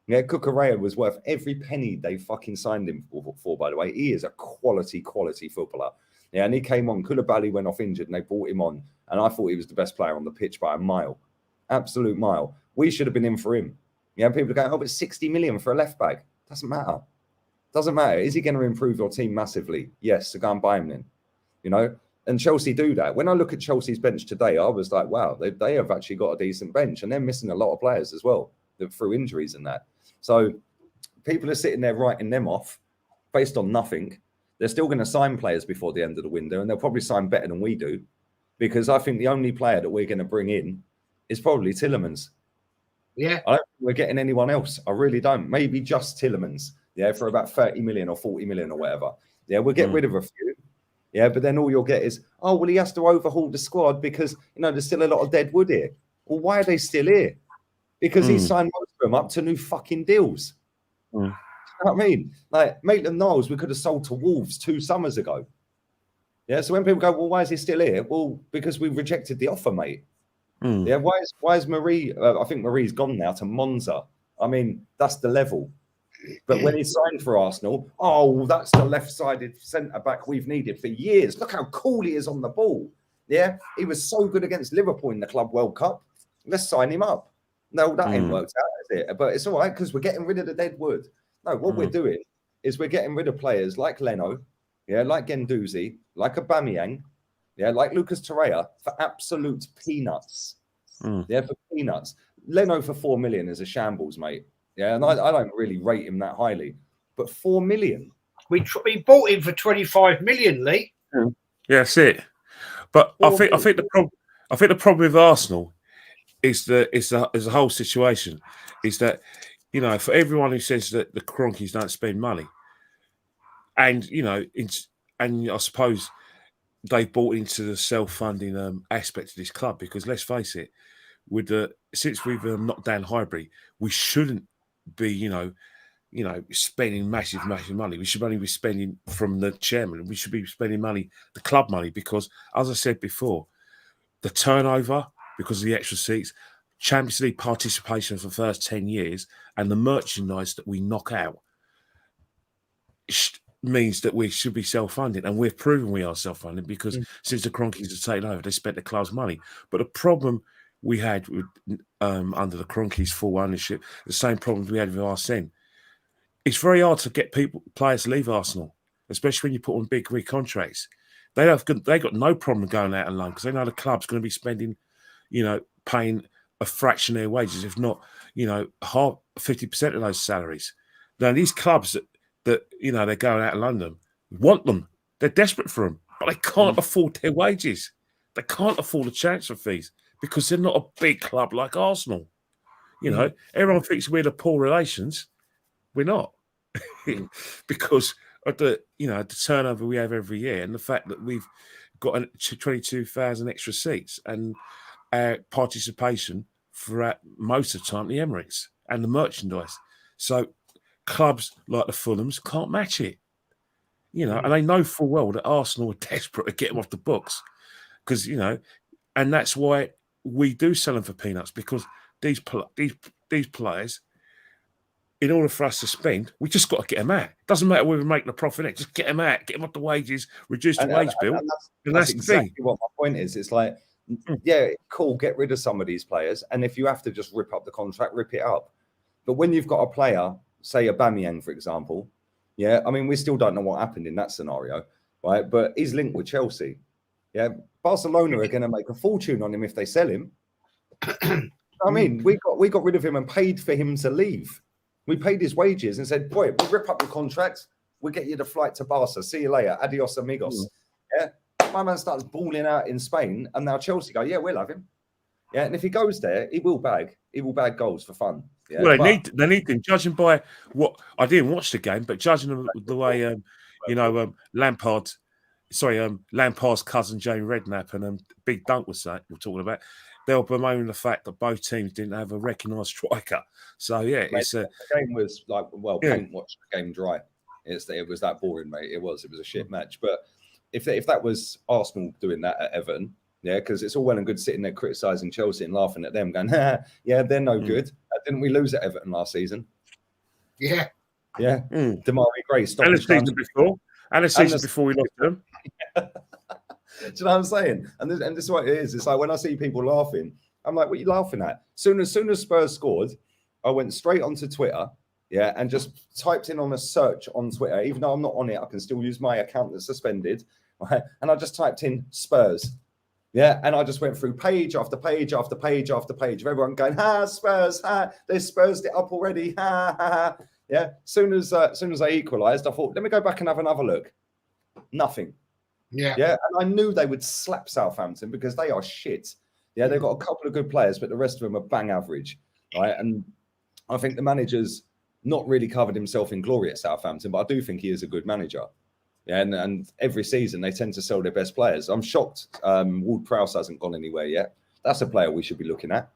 Yeah, Cucurella was worth every penny they fucking signed him for, by the way. He is a quality footballer. Yeah, and he came on. Koulibaly went off injured and they brought him on. And I thought he was the best player on the pitch by a mile. Absolute mile. We should have been in for him. Yeah, people are going, oh, but 60 million for a left back. Doesn't matter. Doesn't matter. Is he going to improve your team massively? Yes, so go and buy him then. You know, and Chelsea do that. When I look at Chelsea's bench today, I was like, wow, they have actually got a decent bench, and they're missing a lot of players as well through injuries and that. So people are sitting there writing them off based on nothing. They're still going to sign players before the end of the window, and they'll probably sign better than we do, because I think the only player that we're going to bring in is probably Tielemans. Yeah. I don't think we're getting anyone else. I really don't. Maybe just Tielemans, yeah, for about 30 million or 40 million or whatever. Yeah, we'll get rid of a few. Yeah, but then all you'll get is, oh, well, he has to overhaul the squad because, you know, there's still a lot of deadwood here. Well, why are they still here? Because he signed most of them up to new fucking deals. You know what I mean? Like, Maitland-Niles, we could have sold to Wolves 2 summers ago. Yeah, so when people go, well, why is he still here? Well, because we rejected the offer, mate. Yeah, why is Marie? I think Marie's gone now to Monza. I mean, that's the level. But when he signed for Arsenal, oh, that's the left-sided centre-back we've needed for years. Look how cool he is on the ball. Yeah, he was so good against Liverpool in the Club World Cup. Let's sign him up. No, that ain't worked out, is it? But it's all right because we're getting rid of the deadwood. No, what we're doing is we're getting rid of players like Leno, yeah, like Guendouzi, like Aubameyang, yeah, like Lucas Torreira for absolute peanuts. Yeah, for peanuts. Leno for 4 million is a shambles, mate. Yeah, and I don't really rate him that highly. But 4 million? We bought him for 25 million, Lee. Yeah, that's it. But I think the problem with Arsenal is the whole situation. Is that, you know, for everyone who says that the Cronkies don't spend money, and you know, and I suppose they bought into the self-funding aspect of this club, because let's face it, since we've knocked down Highbury, we shouldn't be, you know, spending massive money. We should only be spending from the chairman. We should be spending money, the club money, because as I said before, the turnover because of the extra seats, Champions League participation for the first 10 years, and the merchandise that we knock out means that we should be self-funded, and we've proven we are self-funded because since the Cronkies have taken over, they spent the club's money. But the problem we had with under the Cronkies' full ownership, the same problems we had with Arsene. It's very hard to get players to leave Arsenal, especially when you put on big contracts. They got no problem going out on loan because they know the club's going to be spending, you know, paying a fraction of their wages, if not, you know, 50% of those salaries. Now these clubs that you know they're going out of London want them. They're desperate for them, but they can't afford their wages. They can't afford the transfer fees because they're not a big club like Arsenal. You know, everyone thinks we're the poor relations. We're not, because of the turnover we have every year, and the fact that we've got 22,000 extra seats, and our participation throughout most of the time the Emirates and the merchandise. So clubs like the Fulhams can't match it, you know, and they know full well that Arsenal are desperate to get them off the books, because you know, and that's why we do sell them for peanuts, because these players, in order for us to spend, we just got to get them out. Doesn't matter whether we're making a profit or not, just get them out, get them off the wages, reduce the wage bill. And that's exactly what my point is. It's like, yeah, cool, get rid of some of these players, and if you have to just rip up the contract, rip it up. But when you've got a player, say Aubameyang, for example, yeah, I mean, we still don't know what happened in that scenario, right? But he's linked with Chelsea. Yeah, Barcelona are going to make a fortune on him if they sell him. I mean, we got rid of him and paid for him to leave. We paid his wages and said, boy, we'll rip up your contract. We'll get you the flight to Barca. See you later. Adios, amigos. Yeah. My man starts balling out in Spain, and now Chelsea go, yeah, we'll have him. Yeah. And if he goes there, he will bag goals for fun. Yeah? Well, they need him. Judging by what I didn't watch the game, but judging the way, Lampard's cousin Jamie Redknapp and Big Dunk we're talking about, they'll bemoan the fact that both teams didn't have a recognised striker. So yeah, Mate, it's a the game was like, well, Yeah. paint watched the game dry. It was that boring, mate. It was a shit match. But if that was Arsenal doing that at Everton, yeah, because it's all well and good sitting there criticising Chelsea and laughing at them, going, yeah, they're no good. Didn't we lose at Everton last season? Yeah. Yeah. Damari Gray stopped and the his time. season before, and the season before we lost them. Do you know what I'm saying? And this is what it is. It's like when I see people laughing, I'm like, what are you laughing at? Soon as Spurs scored, I went straight onto Twitter, yeah, and just typed in on a search on Twitter. Even though I'm not on it, I can still use my account that's suspended. Right? And I just typed in Spurs. Yeah, and I just went through page after page after page after page of everyone going, Spurs, they Spursed it up already. Yeah, soon as they equalised, I thought, let me go back and have another look. Nothing. Yeah. Yeah, and I knew they would slap Southampton because they are shit. Yeah, they've got a couple of good players, but the rest of them are bang average, right? And I think the manager's not really covered himself in glory at Southampton, but I do think he is a good manager. Yeah, and every season they tend to sell their best players. I'm shocked Ward-Prowse hasn't gone anywhere yet. That's a player we should be looking at.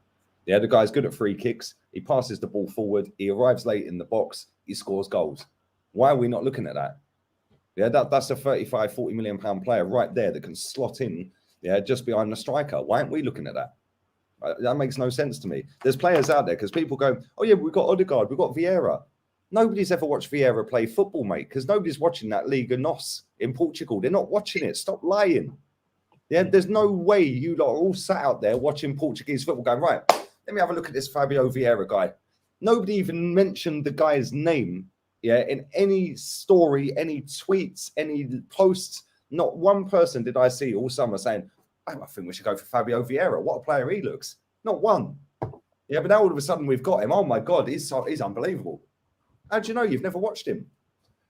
Yeah, the guy's good at free kicks. He passes the ball forward. He arrives late in the box. He scores goals. Why are we not looking at that? Yeah, that's a 35, 40 million pound player right there that can slot in, yeah, just behind the striker. Why aren't we looking at that? That makes no sense to me. There's players out there because people go, oh yeah, we've got Odegaard, we've got Vieira. Nobody's ever watched Vieira play football, mate, because nobody's watching that Liga NOS in Portugal. They're not watching it. Stop lying. Yeah, there's no way you lot are all sat out there watching Portuguese football going, right, let me have a look at this Fabio Vieira guy. Nobody even mentioned the guy's name, yeah, in any story, any tweets, any posts. Not one person did I see all summer saying, I think we should go for Fabio Vieira. What a player he looks. Not one. Yeah, but now all of a sudden we've got him. Oh my God, he's unbelievable. How do you know? You've never watched him.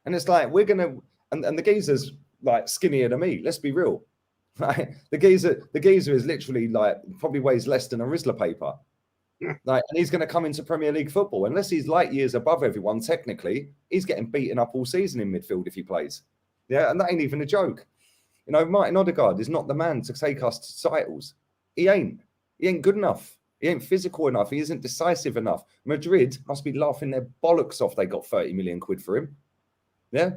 And it's like, we're going to, and the geezer's like skinnier than me. Let's be real. Right? The geezer is literally like, probably weighs less than a Rizzler paper. Like, and he's going to come into Premier League football. Unless he's light years above everyone, technically, he's getting beaten up all season in midfield if he plays. Yeah, and that ain't even a joke. You know, Martin Odegaard is not the man to take us to titles. He ain't good enough. He ain't physical enough. He isn't decisive enough. Madrid must be laughing their bollocks off they got 30 million quid for him. Yeah.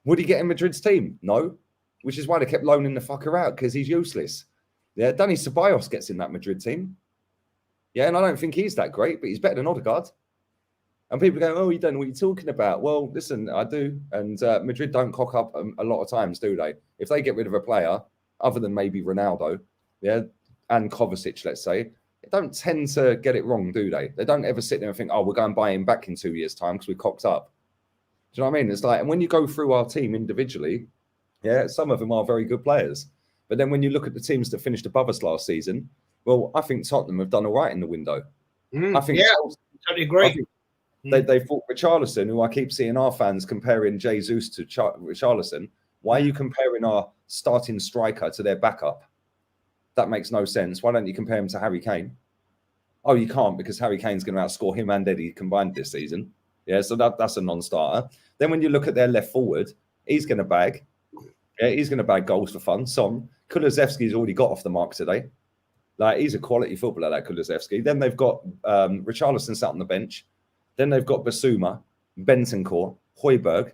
Would he get in Madrid's team? No. Which is why they kept loaning the fucker out, because he's useless. Yeah. Dani Ceballos gets in that Madrid team. Yeah. And I don't think he's that great, but he's better than Odegaard. And people go, oh, you don't know what you're talking about. Well, listen, I do. And Madrid don't cock up a lot of times, do they? If they get rid of a player, other than maybe Ronaldo, yeah, and Kovacic, let's say, they don't tend to get it wrong, do they? They don't ever sit there and think, oh, we're going to buy him back in 2 years' time because we cocked up. Do you know what I mean? It's like, and when you go through our team individually, yeah, some of them are very good players. But then when you look at the teams that finished above us last season, well, I think Tottenham have done all right in the window. I think totally agree. They fought Richarlison, who I keep seeing our fans comparing Jesus to Richarlison. Why are you comparing our starting striker to their backup? That makes no sense. Why don't you compare him to Harry Kane? Oh, you can't, because Harry Kane's going to outscore him and Eddie combined this season. Yeah, so that's a non-starter. Then when you look at their left forward, he's going to bag. Yeah, he's going to bag goals for fun. Son, Kulusevski's already got off the mark today. Like, he's a quality footballer, that Kulusevski. Then they've got Richarlison sat on the bench. Then they've got Basuma, Bentancur, Højbjerg. Do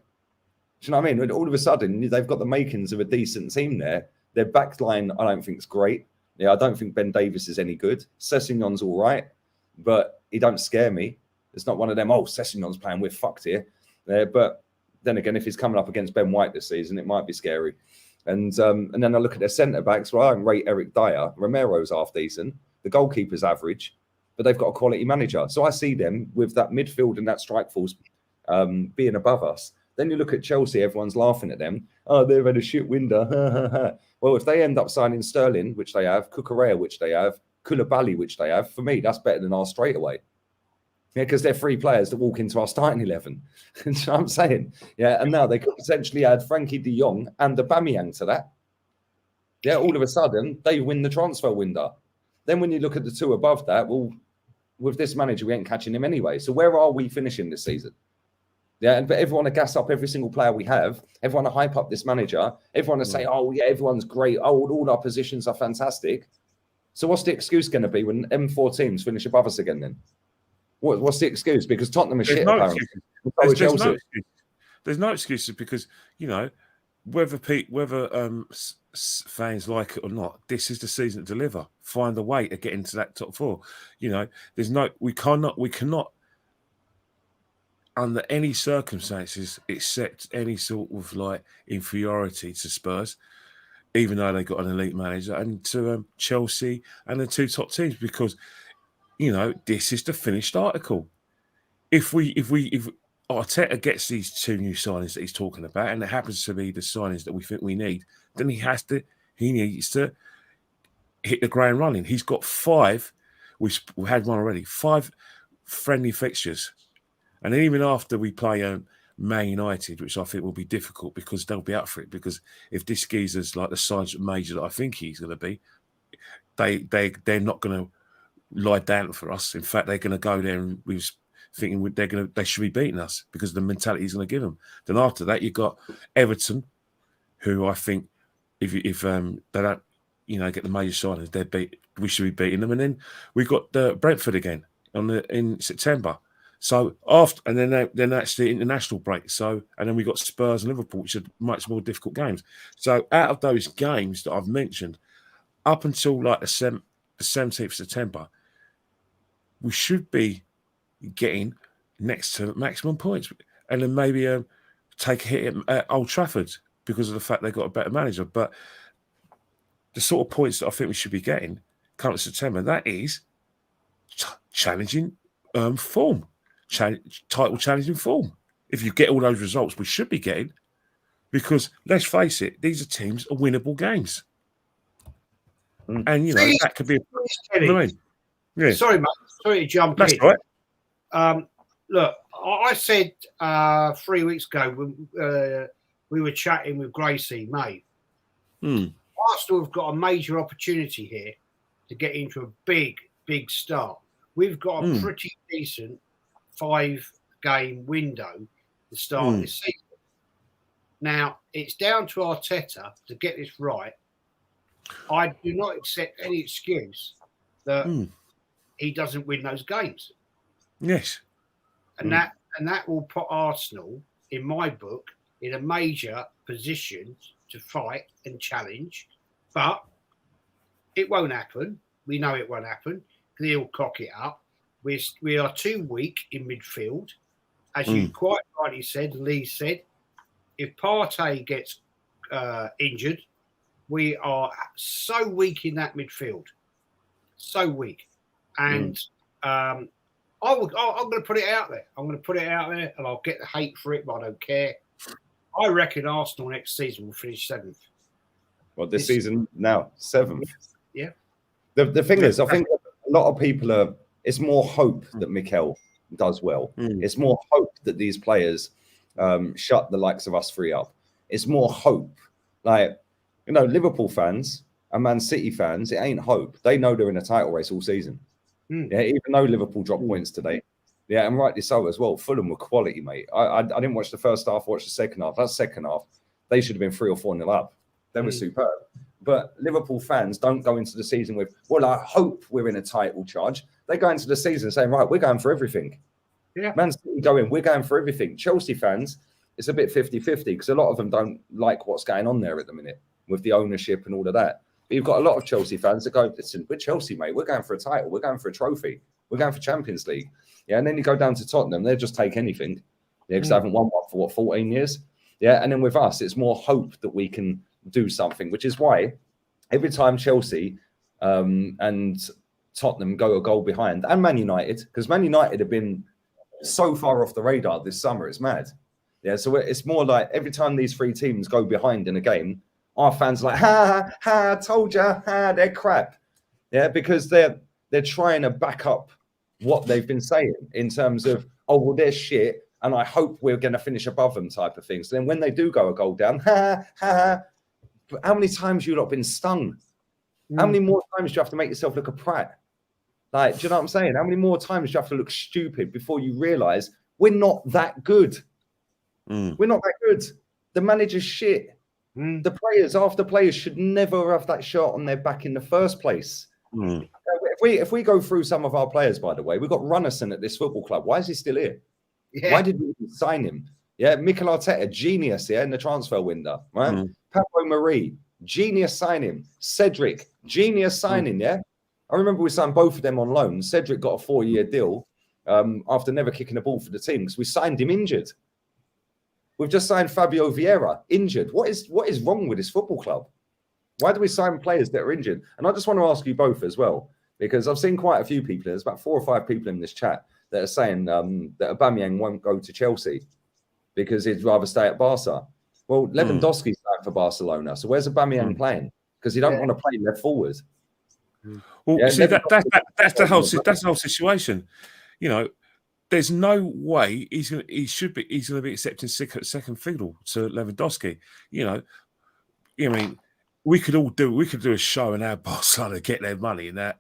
you know what I mean? All of a sudden, they've got the makings of a decent team there. Their back line, I don't think is great. Yeah, I don't think Ben Davies is any good. Sessegnon's all right, but he don't scare me. It's not one of them, oh, Sessegnon's playing, we're fucked here. But then again, if he's coming up against Ben White this season, it might be scary. And then I look at their centre-backs. Well, I don't rate Eric Dyer. Romero's half decent. The goalkeeper's average. But they've got a quality manager. So I see them with that midfield and that strike force being above us. Then you look at Chelsea, everyone's laughing at them. Oh, they've had a shit window. Well, if they end up signing Sterling, which they have, Cucurella, which they have, Koulibaly, which they have, for me, that's better than our straightaway. Yeah, because they're three players that walk into our starting 11. You know what I'm saying? Yeah, and now they could potentially add Frankie de Jong and Aubameyang to that. Yeah, all of a sudden, they win the transfer window. Then when you look at the two above that, well, with this manager, we ain't catching him anyway. So where are we finishing this season? Yeah, but everyone to gas up every single player we have. Everyone to hype up this manager. Everyone to say, oh, yeah, everyone's great. Oh, all our positions are fantastic. So what's the excuse going to be when M4 teams finish above us again then? What's the excuse? Because Tottenham is shit, apparently. There's no excuses because, you know, whether fans like it or not, this is the season to deliver. Find a way to get into that top 4. You know, we cannot under any circumstances accept any sort of like inferiority to Spurs, even though they got an elite manager, and to Chelsea and the 2 top teams, because, you know, this is the finished article. If Arteta gets these 2 new signings that he's talking about, and it happens to be the signings that we think we need, then he needs to hit the ground running. He's got 5. We had one already. 5 friendly fixtures, and even after we play Man United, which I think will be difficult because they'll be up for it. Because if this geezer's like the sergeant major that I think he's going to be, they're not going to lie down for us. In fact, they're going to go there and we was thinking they should be beating us because of the mentality he's going to give them. Then after that, you've got Everton, who I think if they don't, you know, get the major signings, we should be beating them. And then we've got Brentford again in September. So after, and then that's the international break. So, and then we got Spurs and Liverpool, which are much more difficult games. So out of those games that I've mentioned, up until like the 17th September, we should be getting next to maximum points, and then maybe take a hit at Old Trafford because of the fact they've got a better manager. But the sort of points that I think we should be getting come to September, that is challenging form. Title challenging form. If you get all those results we should be getting, because let's face it, these are teams are winnable games, and you know that could be. Yeah. Sorry, mate. Sorry to jump That's in. Right. Look, I said 3 weeks ago when we were chatting with Gracie, mate. Arsenal have got a major opportunity here to get into a big start. We've got a pretty decent 5-game window to start this season. Now, it's down to Arteta to get this right. I do not accept any excuse that he doesn't win those games. Yes. And that will put Arsenal, in my book, in a major position to fight and challenge. But it won't happen. We know it won't happen because he'll cock it up. We are too weak in midfield. As you quite rightly said, Lee said, if Partey gets injured, we are so weak in that midfield. So weak. And I'm going to put it out there. I'm going to put it out there, and I'll get the hate for it, but I don't care. I reckon Arsenal next season will finish 7th. Well, this season now, 7th. Yeah. The thing is, I think a lot of people are. It's more hope that Mikel does well. It's more hope that these players shut the likes of us 3 up. It's more hope. Like, you know, Liverpool fans and Man City fans, it ain't hope. They know they're in a title race all season. Yeah, even though Liverpool dropped points today. Yeah, and rightly so as well. Fulham were quality, mate. I didn't watch the first half, watched the second half. That second half, they should have been 3 or 4 nil up. They were superb. But Liverpool fans don't go into the season with, well, I hope we're in a title charge. They go into the season saying, right, we're going for everything. Yeah. Man City go in, we're going for everything. Chelsea fans, it's a bit 50-50 because a lot of them don't like what's going on there at the minute with the ownership and all of that. But you've got a lot of Chelsea fans that go, listen, we're Chelsea, mate. We're going for a title. We're going for a trophy. We're going for Champions League. Yeah, and then you go down to Tottenham. They'll just take anything. Yeah, because they haven't won one for, 14 years? Yeah, and then with us, it's more hope that we can do something, which is why every time Chelsea and Tottenham go a goal behind, and Man United, because Man United have been so far off the radar this summer, it's mad. Yeah, so it's more like every time these 3 teams go behind in a game, our fans are like, ha, told ya, they're crap. Yeah, because they're trying to back up what they've been saying in terms of, oh, well, they're shit, and I hope we're going to finish above them type of thing. So then when they do go a goal down, but how many times you lot been stung? How many more times do you have to make yourself look a prat? Like, do you know what I'm saying? How many more times do you have to look stupid before you realise we're not that good? We're not that good. The manager's shit. The players, after players, should never have that shirt on their back in the first place. Mm. If we go through some of our players, by the way, we've got Runnison at this football club. Why is he still here? Yeah. Why did we even sign him? Yeah, Mikel Arteta, genius, yeah, in the transfer window, right? Pablo Marie, genius signing. Cedric, genius signing, yeah? I remember we signed both of them on loan. Cedric got a 4-year deal after never kicking a ball for the team because we signed him injured. We've just signed Fabio Vieira, injured. What is wrong with this football club? Why do we sign players that are injured? And I just want to ask you both as well, because I've seen quite a few people, there's about 4 or 5 people in this chat that are saying that Aubameyang won't go to Chelsea because he'd rather stay at Barca. Well, Lewandowski's signed for Barcelona, so where's Aubameyang playing? Because he don't want to play left forward. Well, see, that's the whole situation. You know, there's no way he's going to be accepting second fiddle to Lewandowski. You know, I mean, we could do a show and how Barcelona get their money and how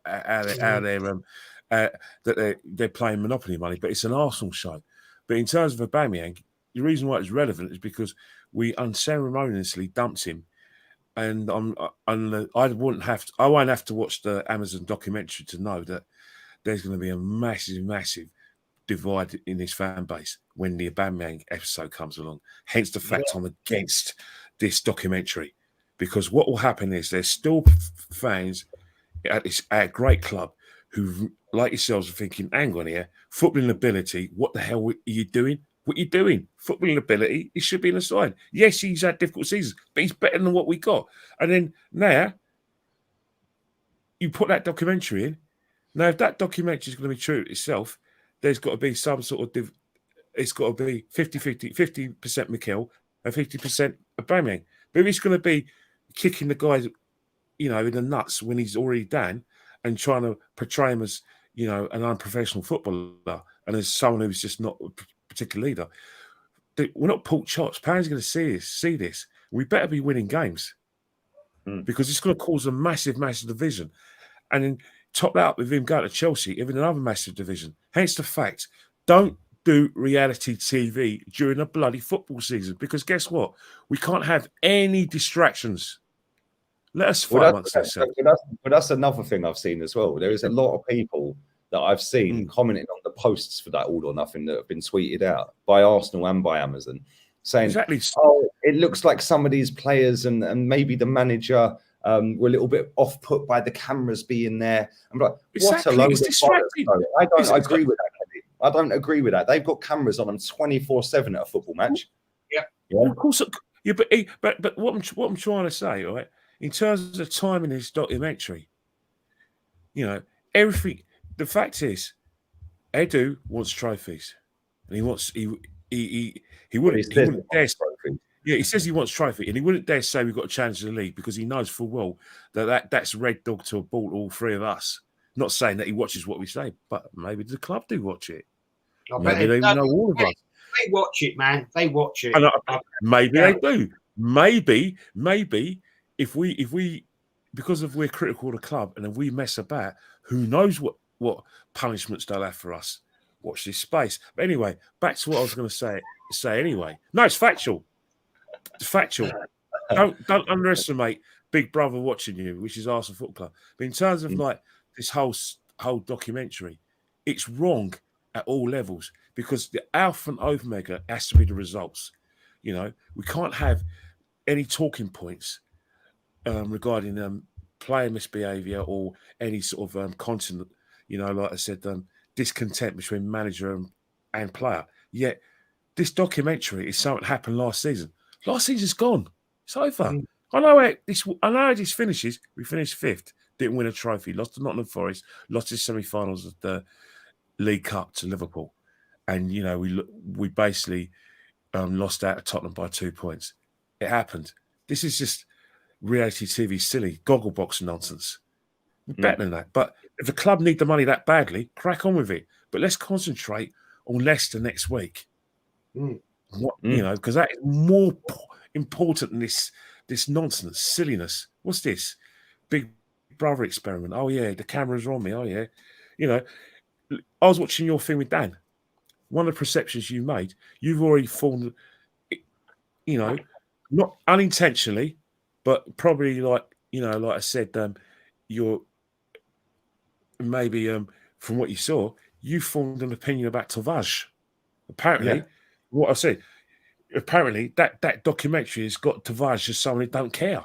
they're playing Monopoly money, but it's an Arsenal show. But in terms of Aubameyang, the reason why it's relevant is because we unceremoniously dumped him, and I won't have to watch the Amazon documentary to know that there's going to be a massive divide in his fan base when the Aubameyang episode comes along. Hence the fact I'm against this documentary, because what will happen is there's still fans at a great club who, like yourselves, are thinking, hang on here, footballing ability, what the hell are you doing? What are you doing? Footballing ability, he should be in the side. Yes, he's had difficult seasons, but he's better than what we got. And then now, you put that documentary in. Now, if that documentary is going to be true to itself, there's got to be some sort of it's got to be 50% Mikel and 50% Aubameyang. But if he's going to be kicking the guys, you know, in the nuts when he's already down and trying to portray him as, you know, an unprofessional footballer and as someone who's just not a particular leader, we're not pork chops. Pans going to see this. We better be winning games because it's going to cause a massive division. And then top that up with him going to Chelsea, even another massive division. Hence the fact, don't do reality TV during a bloody football season, because guess what? We can't have any distractions. Let us fight amongst ourselves. But that's another thing I've seen as well. There is a lot of people that I've seen commenting on the posts for that All or Nothing that have been tweeted out by Arsenal and by Amazon, saying, oh, it looks like some of these players and maybe the manager were a little bit off-put by the cameras being there. I'm like, what a load of distracting. I don't agree with that, Kenny. I don't agree with that. They've got cameras on them 24/7 at a football match. Yeah. Of course. Yeah, but what I'm trying to say, right, in terms of the time in this documentary, you know, everything. The fact is, Edu wants trophies, and he wouldn't dare. Yeah, he says he wants trophy, and he wouldn't dare say we've got a challenge in the league because he knows full well that's red dog to a ball to all three of us. Not saying that he watches what we say, but maybe the club do watch it. Maybe they know all of us. They watch it, man. They watch it. Maybe they do. Maybe if we because we're critical of the club and if we mess about, who knows what punishments they'll have for us. Watch this space. But anyway, back to what I was going to say anyway. No, it's factual. It's factual. Don't underestimate Big Brother watching you, which is Arsenal Football Club. But in terms of like this whole documentary, it's wrong at all levels because the alpha and omega has to be the results. You know, we can't have any talking points regarding player misbehaviour or any sort of constant, you know, like I said, discontent between manager and player. Yet this documentary is something that happened last season. Last season's gone. It's over. I know how this finishes. We finished 5th, didn't win a trophy, lost to Nottingham Forest, lost the semi-finals of the League Cup to Liverpool, and you know we basically lost out to Tottenham by 2 points. It happened. This is just reality TV, silly gogglebox nonsense. Better than that. But if the club need the money that badly, crack on with it. But let's concentrate on Leicester next week. You know, because that is more important than this nonsense, silliness. What's this? Big Brother experiment. Oh yeah, the cameras are on me. Oh yeah. You know, I was watching your thing with Dan. One of the perceptions you made, you've already formed, you know, not unintentionally, but probably like, you know, like I said, you're maybe from what you saw, you formed an opinion about Tavares. Apparently, what I said, apparently that documentary has got Tavares as someone who don't care,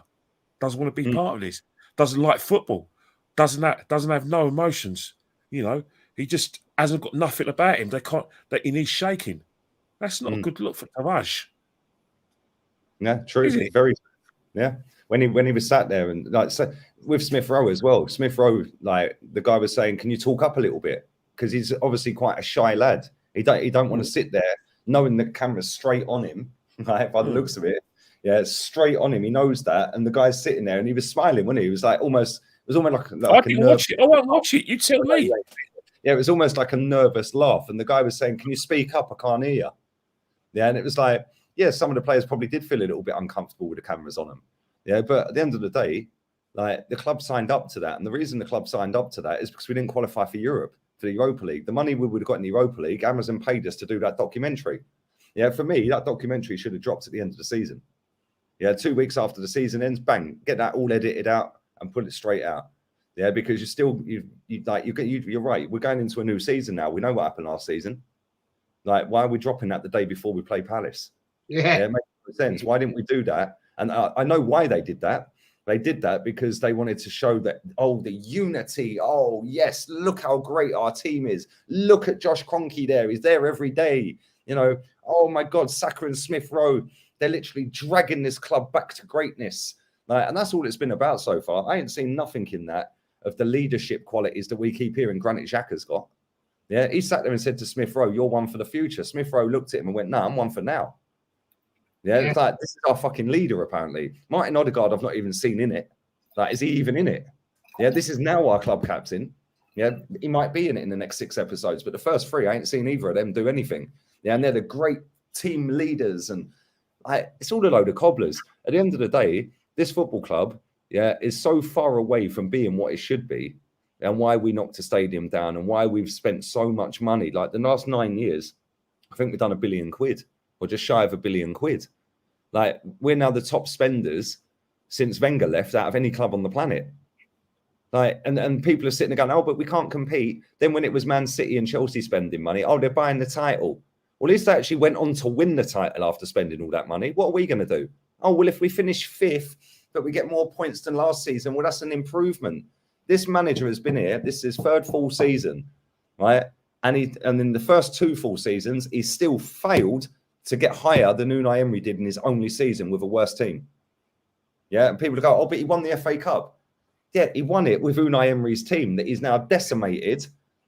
doesn't want to be part of this, doesn't like football, doesn't have no emotions. You know, he just hasn't got nothing about him. He needs shaking. That's not a good look for Tavares. Yeah, true. Is it? Very. Yeah. When he was sat there and like so, with Smith Rowe as well. Smith Rowe, like the guy was saying, can you talk up a little bit? Because he's obviously quite a shy lad. He don't want to sit there knowing the camera's straight on him. Like by the looks of it, yeah, it's straight on him. He knows that, and the guy's sitting there and he was smiling, wasn't he? He was like almost. It was almost like I didn't watch it. I won't watch it. You tell me. Yeah, it was almost like a nervous laugh, and the guy was saying, "Can you speak up? I can't hear you." Yeah, and it was like, yeah, some of the players probably did feel a little bit uncomfortable with the cameras on them. Yeah, but at the end of the day, like the club signed up to that. And the reason the club signed up to that is because we didn't qualify for Europe, for the Europa League. The money we would have got in the Europa League, Amazon paid us to do that documentary. Yeah, for me, that documentary should have dropped at the end of the season. Yeah, 2 weeks after the season ends, bang, get that all edited out and put it straight out. Yeah, because you're right. We're going into a new season now. We know what happened last season. Like, why are we dropping that the day before we play Palace? Yeah, it makes no sense. Why didn't we do that? And I know why they did that. They did that because they wanted to show that, the unity. Oh, yes, look how great our team is. Look at Josh Kroenke there. He's there every day. You know, oh, my God, Saka and Smith Rowe, they're literally dragging this club back to greatness. And that's all it's been about so far. I ain't seen nothing in that of the leadership qualities that we keep hearing Granit Xhaka's got. Yeah, he sat there and said to Smith Rowe, "You're one for the future." Smith Rowe looked at him and went, "No, I'm one for now." Yeah, it's like, this is our fucking leader, apparently. Martin Odegaard, I've not even seen in it. Like, is he even in it? Yeah, this is now our club captain. Yeah, he might be in it in the next 6 episodes, but the first 3, I ain't seen either of them do anything. Yeah, and they're the great team leaders, and it's all a load of cobblers. At the end of the day, this football club, is so far away from being what it should be, and why we knocked the stadium down, and why we've spent so much money. Like the last 9 years, I think we've done £1 billion, or just shy of £1 billion. Like, we're now the top spenders since Wenger left out of any club on the planet. Like, and people are sitting there going, "Oh, but we can't compete." Then when it was Man City and Chelsea spending money, they're buying the title. Well, at least they actually went on to win the title after spending all that money. What are we going to do? Oh, well, if we finish 5th, but we get more points than last season, well, that's an improvement. This manager has been here. This is his 3rd full season, right? And in the first 2 full seasons, he's still failed to get higher than Unai Emery did in his only season with a worse team. Yeah, and people go, "Oh, but he won the FA Cup." Yeah, he won it with Unai Emery's team that is now decimated.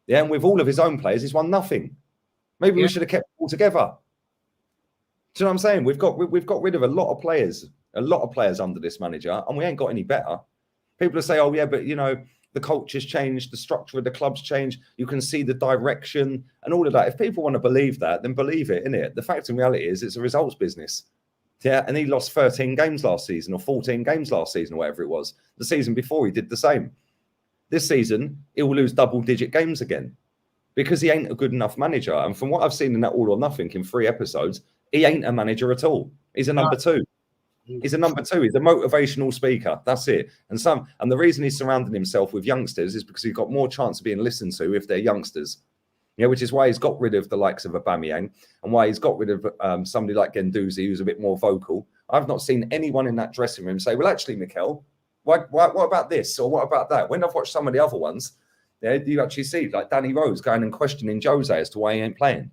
Yeah, and with all of his own players, he's won nothing. Maybe we should have kept it all together. Do you know what I'm saying? We've got rid of a lot of players under this manager, and we ain't got any better. People will say, "Oh, yeah, but the culture's changed, the structure of the club's changed. You can see the direction and all of that." If people want to believe that, then believe it, innit? The fact and reality is it's a results business. Yeah, and he lost 13 games last season or 14 games last season or whatever it was. The season before, he did the same. This season, he will lose double-digit games again because he ain't a good enough manager. And from what I've seen in that All or Nothing in 3 episodes, he ain't a manager at all. He's a number 2. He's a number 2. He's a motivational speaker. That's it. And the reason he's surrounding himself with youngsters is because he's got more chance of being listened to if they're youngsters. Yeah, which is why he's got rid of the likes of Aubameyang and why he's got rid of somebody like Guendouzi, who's a bit more vocal. I've not seen anyone in that dressing room say, "Well, actually, Mikel, what about this or what about that?" When I've watched some of the other ones, you actually see like Danny Rose going and questioning Jose as to why he ain't playing.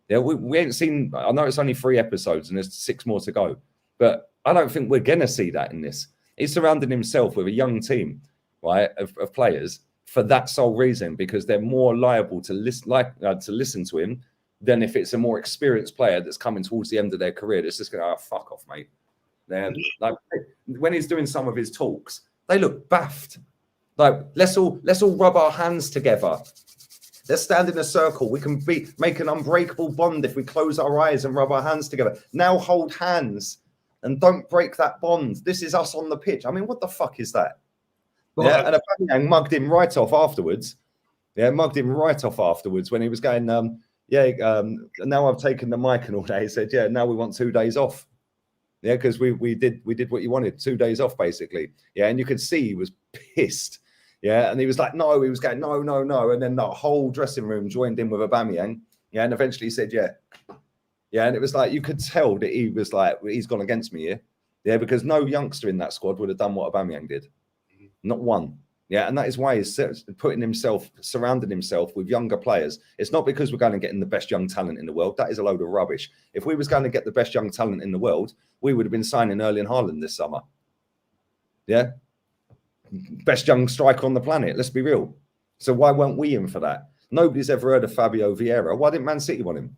Yeah, we ain't seen. I know it's only 3 episodes and there's 6 more to go. But I don't think we're going to see that in this. He's surrounding himself with a young team, right, of players for that sole reason, because they're more liable to listen to him than if it's a more experienced player that's coming towards the end of their career that's just going to fuck off, mate. Then, like, when he's doing some of his talks, they look baffed. Like, let's all rub our hands together. Let's stand in a circle. We can make an unbreakable bond if we close our eyes and rub our hands together. Now hold hands. And don't break that bond. This is us on the pitch. I mean, what the fuck is that? Well, yeah, and Aubameyang mugged him right off afterwards. Yeah, mugged him right off afterwards when he was going, now I've taken the mic and all that. He said, "Yeah, now we want 2 days off." Yeah, because we did what you wanted, 2 days off, basically. Yeah, and you could see he was pissed. Yeah, and he was like, no, he was going, no, no, no. And then the whole dressing room joined in with Aubameyang. Yeah, and eventually he said, yeah. Yeah, and it was like, you could tell that he was like, he's gone against me here. Yeah, because no youngster in that squad would have done what Aubameyang did. Not one. Yeah, and that is why he's surrounding himself with younger players. It's not because we're going to get in the best young talent in the world. That is a load of rubbish. If we was going to get the best young talent in the world, we would have been signing Erling Haaland this summer. Yeah. Best young striker on the planet. Let's be real. So why weren't we in for that? Nobody's ever heard of Fabio Vieira. Why didn't Man City want him?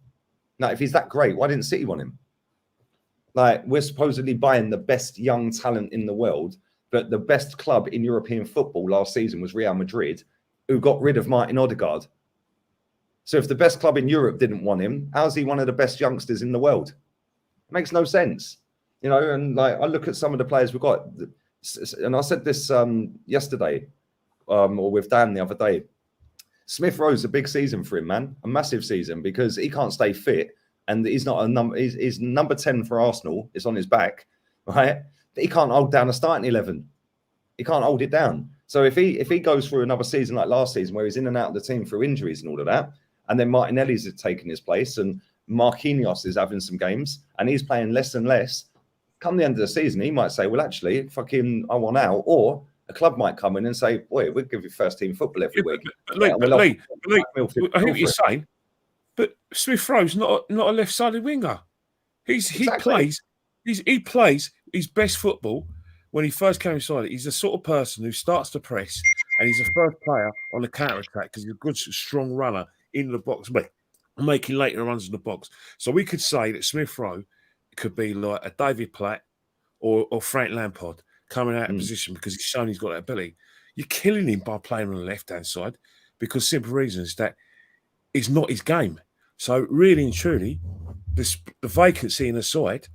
Now, if he's that great, why didn't City want him? Like, we're supposedly buying the best young talent in the world, but the best club in European football last season was Real Madrid, who got rid of Martin Odegaard. So if the best club in Europe didn't want him, how's he one of the best youngsters in the world? It makes no sense. You know, and like, I look at some of the players we've got, and I said this yesterday, or with Dan the other day. Smith Rowe's a big season for him, man, a massive season, because he can't stay fit, and he's not a number. He's number 10 for Arsenal. It's on his back, right? But he can't hold down a starting 11. He can't hold it down. So if he goes through another season like last season, where he's in and out of the team through injuries and all of that, and then Martinelli's taking his place, and Marquinhos is having some games, and he's playing less and less. Come the end of the season, he might say, well, actually, fucking, I want out. Or a club might come in and say, boy, we'll give you first team football every week. Lee, I hear what you're saying, but Smith Rowe's not a left-sided winger. He plays his best football when he first came inside. He's the sort of person who starts to press, and he's the first player on the counter-attack because he's a good, strong runner in the box, making later runs in the box. So we could say that Smith Rowe could be like a David Platt or Frank Lampard coming out of position because he's shown he's got that ability. You're killing him by playing on the left-hand side because simple reasons that it's not his game. So really and truly, the vacancy in the side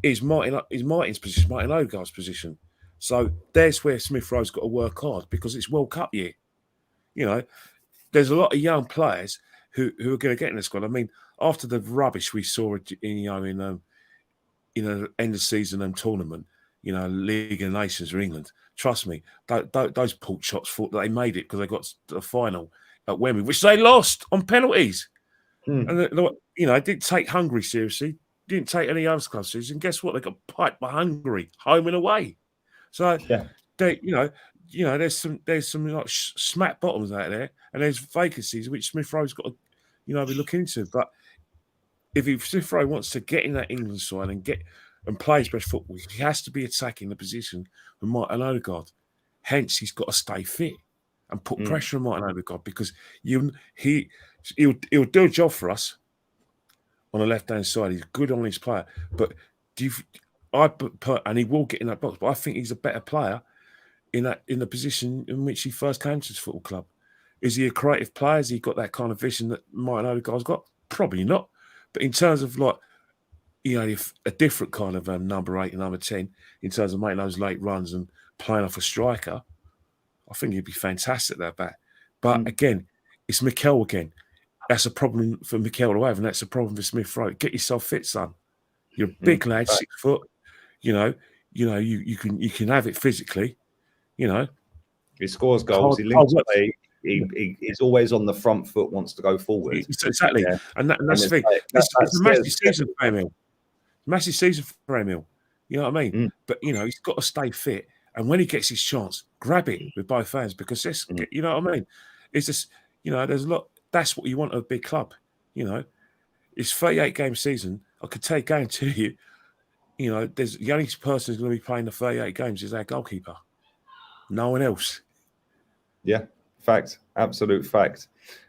is Martin's position, Martin Odegaard's position. So there's where Smith Rowe's got to work hard because it's World Cup year. You know, there's a lot of young players who are going to get in the squad. I mean, after the rubbish we saw in end of season tournament, League of Nations or England. Trust me, those pork chops thought that they made it because they got to the final at Wembley, which they lost on penalties. And they didn't take Hungary seriously, didn't take any other clubs seriously. And guess what? They got piped by Hungary, home and away. So there's some like smack bottoms out there, and there's vacancies which Smith Rowe's got to be looking into. But if Smith Rowe wants to get in that England side and play his best football, he has to be attacking the position with Martin Odegaard. Hence, he's got to stay fit and put pressure on Martin Odegaard because he'll do a job for us on the left-hand side. He's a good on his player, but and he will get in that box. But I think he's a better player in the position in which he first came to this football club. Is he a creative player? Has he got that kind of vision that Martin Odegaard's got? Probably not. But in terms of a different kind of number 8 and number 10, in terms of making those late runs and playing off a striker, I think he'd be fantastic at that. But again, it's Mikel again. That's a problem for Mikel to have, and that's a problem for Smith Rowe. Get yourself fit, son. You're a big lad, 6 foot. You can have it physically. He scores goals. He links play. He's always on the front foot. Wants to go forward. Exactly, yeah. and that's the thing. It's a massive season for Emil. Massive season for Emil. You know what I mean? But he's got to stay fit, and when he gets his chance, grab it with both hands because this. You know what I mean? It's just there's a lot. That's what you want of a big club. It's 38 game season. I could guarantee you. There's the only person who's going to be playing the 38 games is our goalkeeper. No one else. Yeah. Fact, absolute fact.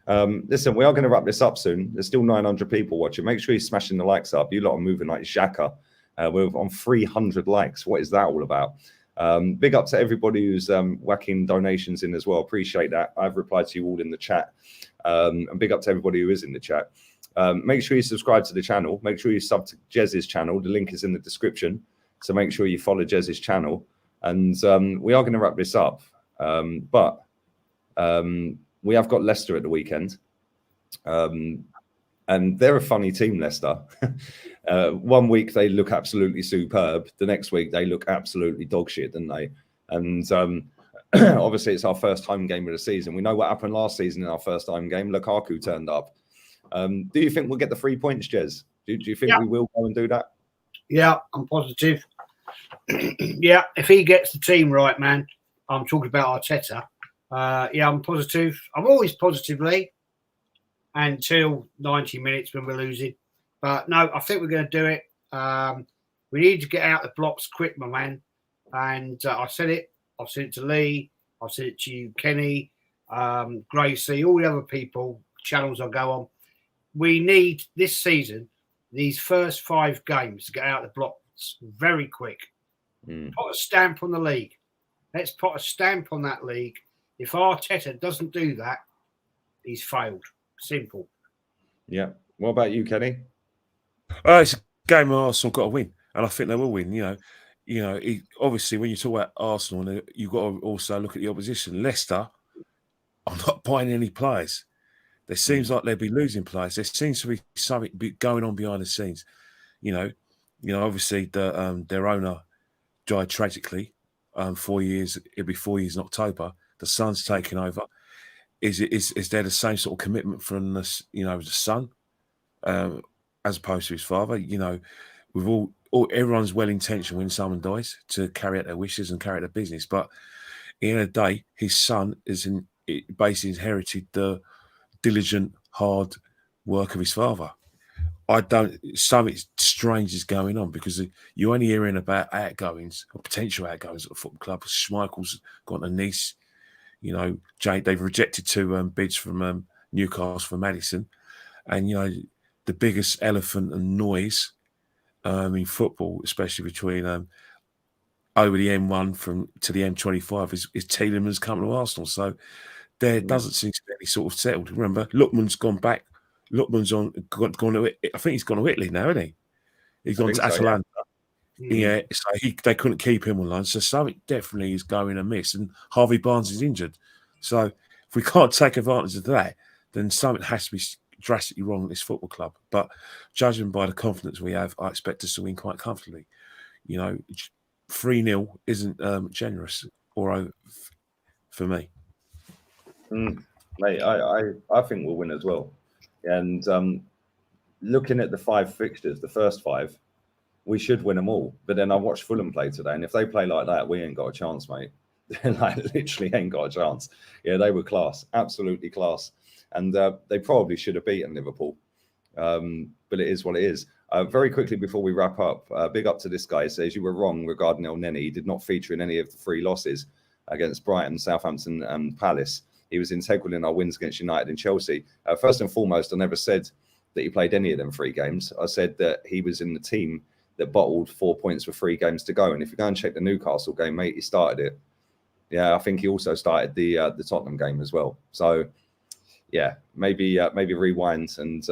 Listen, we are going to wrap this up soon. There's still 900 people watching. Make sure you're smashing the likes up. You lot are moving like Xhaka. We're on 300 likes. What is that all about? Big up to everybody who's whacking donations in as well. Appreciate that. I've replied to you all in the chat. And big up to everybody who is in the chat. Make sure you subscribe to the channel. Make sure you sub to JEZ'S channel. The link is in the description. So make sure you follow JEZ'S channel. And we are going to wrap this up. But we have got Leicester at the weekend. And they're a funny team, Leicester. 1 week they look absolutely superb. The next week they look absolutely dog shit, don't they? And Obviously, it's our first home game of the season. We know what happened last season in our first home game. Lukaku turned up. Do you think we'll get the 3 points, Jez? Do you think we will go and do that? Yeah, I'm positive. Yeah, if he gets the team right, man, I'm talking about Arteta. Yeah, I'm positive. I'm always positively until 90 minutes when we're losing. But no, I think we're going to do it. We need to get out the blocks quick, my man. And I said it. I've said it to Lee. I've said it to you, Kenny, Gracie, all the other people, channels I go on. We need this season, these first 5 games, to get out the blocks very quick. Put a stamp on the league. Let's put a stamp on that league. If Arteta doesn't do that, he's failed. Simple. Yeah. What about you, Kenny? It's a game Arsenal got to win, and I think they will win. Obviously, when you talk about Arsenal, you've got to also look at the opposition. Leicester, I'm not buying any players. There seems like they'll be losing players. There seems to be something going on behind the scenes. Obviously their owner died tragically. 4 years. It'll be 4 years in October. The son's taken over. Is there the same sort of commitment from the son, as opposed to his father? With everyone's well intentioned when someone dies to carry out their wishes and carry out their business, but at the end of the day, his son basically inherited the diligent, hard work of his father. Something strange is going on because you're only hearing about outgoings or potential outgoings at the football club. Schmeichel's gone to Nice. They've rejected 2 bids from Newcastle for Maddison. And, the biggest elephant and noise in football, especially between over the M1 to the M25, is Tielemans coming to Arsenal. So there doesn't seem to be any sort of settled. Remember, Lookman's gone back. Lookman's gone to. I think he's gone to Italy now, isn't he? He's gone to Atalanta. Yeah, so they couldn't keep him on loan. So something definitely is going amiss. And Harvey Barnes is injured. So if we can't take advantage of that, then something has to be drastically wrong at this football club. But judging by the confidence we have, I expect us to win quite comfortably. 3-0 isn't generous or for me. Mate, I think we'll win as well. And looking at the 5 fixtures, the first 5, we should win them all. But then I watched Fulham play today, and if they play like that, we ain't got a chance, mate. Like, literally ain't got a chance. Yeah, they were class, absolutely class. And they probably should have beaten Liverpool. But it is what it is. Very quickly before we wrap up, big up to this guy. He says you were wrong regarding El Neni. He did not feature in any of the 3 losses against Brighton, Southampton and Palace. He was integral in our wins against United and Chelsea. First and foremost, I never said that he played any of them 3 games. I said that he was in the team that bottled 4 points with 3 games to go. And if you go and check the Newcastle game, mate, he started it. Yeah, I think he also started the Tottenham game as well. So, yeah, maybe rewind and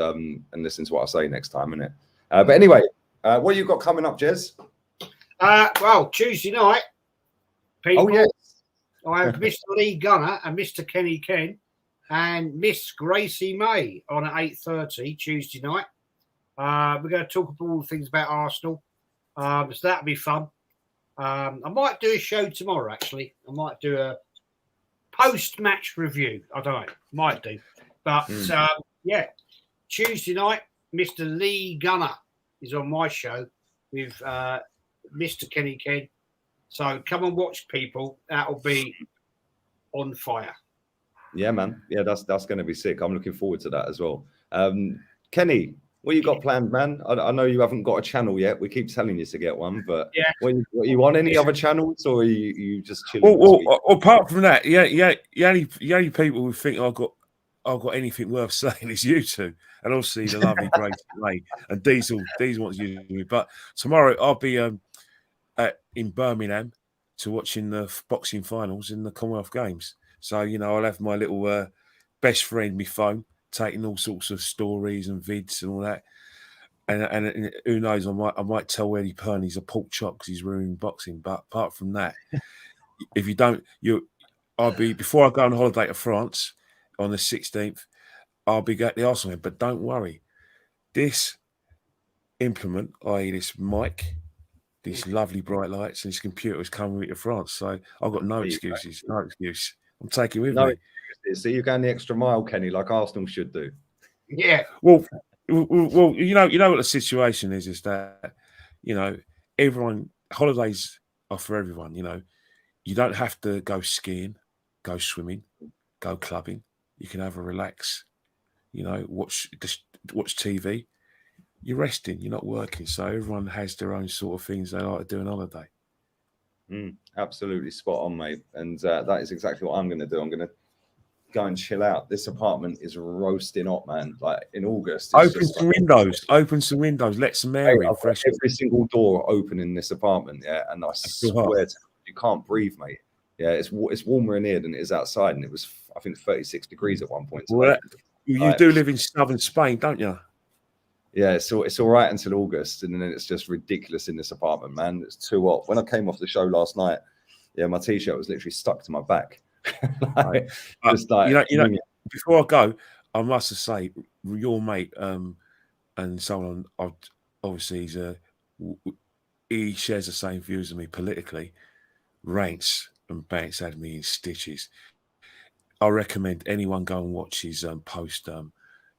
listen to what I say next time, innit? But anyway, what you got coming up, Jez? Well, Tuesday night, people. Oh, yes. I have Mr. Lee Gunner and Mr. Kenny Ken and Miss Gracie May on at 8:30 Tuesday night. We're going to talk about all the things about Arsenal. So that'll be fun. I might do a show tomorrow, actually. I might do a post-match review. I don't know. Might do. But, yeah, Tuesday night, Mr. Lee Gunner is on my show with Mr. Kenny Ken. So come and watch, people. That'll be on fire. Yeah, man. Yeah, that's going to be sick. I'm looking forward to that as well. Kenny, what you got planned, man? I know you haven't got a channel yet. We keep telling you to get one, but yeah. What you on any other channels, or are you just chilling? Well, apart from that, the only people who think I've got anything worth saying is you two, and obviously the lovely Grace Ray and Diesel wants to use me. But tomorrow I'll be in Birmingham to watching the boxing finals in the Commonwealth Games. So I'll have my little best friend, my phone, taking all sorts of stories and vids and all that. And who knows, I might tell Eddie Pern he's a pork chop because he's ruining boxing. But apart from that, if you don't, I'll be, before I go on holiday to France on the 16th, I'll be at the Arsenal game. But don't worry, this implement, i.e. this mic, these lovely bright lights, and his computer is coming with me to France. So I've got no excuses. No excuse. I'm taking with me. So you're going the extra mile, Kenny, like Arsenal should do. Yeah. Well, you know what the situation is that, you know, everyone, holidays are for everyone. You know, you don't have to go skiing, go swimming, go clubbing. You can have a relax. You know, watch TV. You're resting. You're not working. So everyone has their own sort of things they like to do on holiday. Absolutely spot on, mate. And that is exactly what I'm going to do. I'm going to go and chill out. This apartment is roasting hot, man. Like in August. Open some windows. Let some air in. Fresh. Every single door open in this apartment, yeah. And I swear to you can't breathe, mate. Yeah, it's warmer in here than it is outside, and it was, I think, 36 degrees at one point. Well, you do live in southern Spain, don't you? Yeah, so it's all right until August, and then it's just ridiculous in this apartment, man. It's too hot. When I came off the show last night, yeah, my t-shirt was literally stuck to my back. You know, before I go, I must say, your mate and someone, obviously he shares the same views as me politically. Rants and Banks had me in stitches. I recommend anyone go and watch his post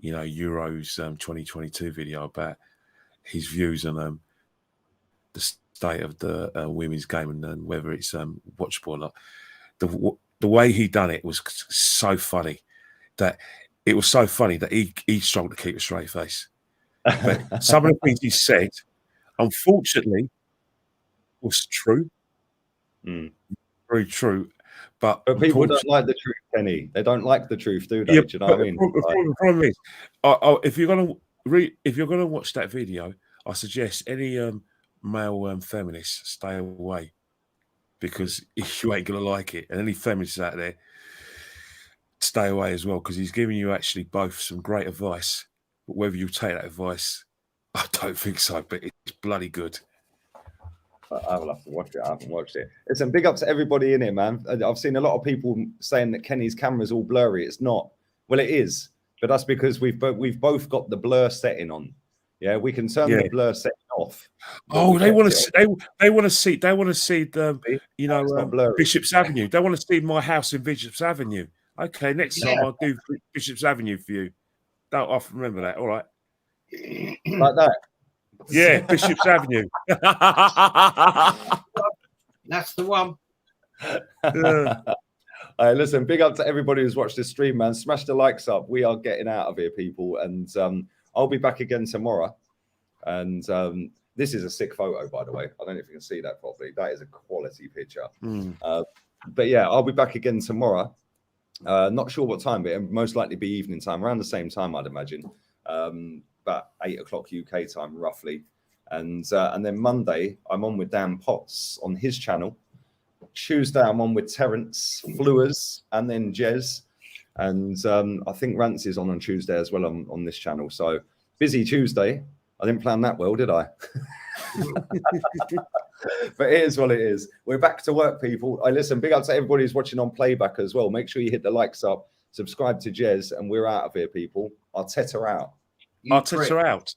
Euros 2022 video about his views on the state of the women's game and whether it's watchable or not. The way he done it was so funny that he struggled to keep a straight face. But some of the things he said, unfortunately, was true. Very true. But people don't like the truth, Kenny. They don't like the truth, do they? Yeah, do you know what I mean? The problem is, if you're gonna watch that video, I suggest any male feminists stay away, because you ain't gonna like it. And any feminists out there, stay away as well, because he's giving you actually both some great advice. But whether you take that advice, I don't think so. But it's bloody good. I will have to watch it. I haven't watched it. Listen, big up to everybody in it, man. I've seen a lot of people saying that Kenny's camera's all blurry. It's not. Well, it is, but that's because we've both got the blur setting on. Yeah, we can turn the blur setting off. Oh, they want to see the Bishop's Avenue. They want to see my house in Bishop's Avenue. Okay, next time I'll do Bishop's Avenue for you. Don't often remember that. All right, like that. Yeah, Bishop's Avenue. That's the one. Listen, big up to everybody who's watched this stream, man. Smash the likes up. We are getting out of here, people. And I'll be back again tomorrow. And this is a sick photo, by the way. I don't know if you can see that properly. That is a quality picture. But yeah, I'll be back again tomorrow. Not sure what time, but it'll most likely be evening time, around the same time, I'd imagine. About 8 o'clock UK time, roughly. And then Monday, I'm on with Dan Potts on his channel. Tuesday, I'm on with Terence Flewers and then JEZ'S. And I think Rance is on Tuesday as well on this channel. So busy Tuesday. I didn't plan that well, did I? But it is what it is. We're back to work, people. Listen, big up to everybody who's watching on playback as well. Make sure you hit the likes up, subscribe to JEZ'S, and we're out of here, people. Arteta out. Arteta out.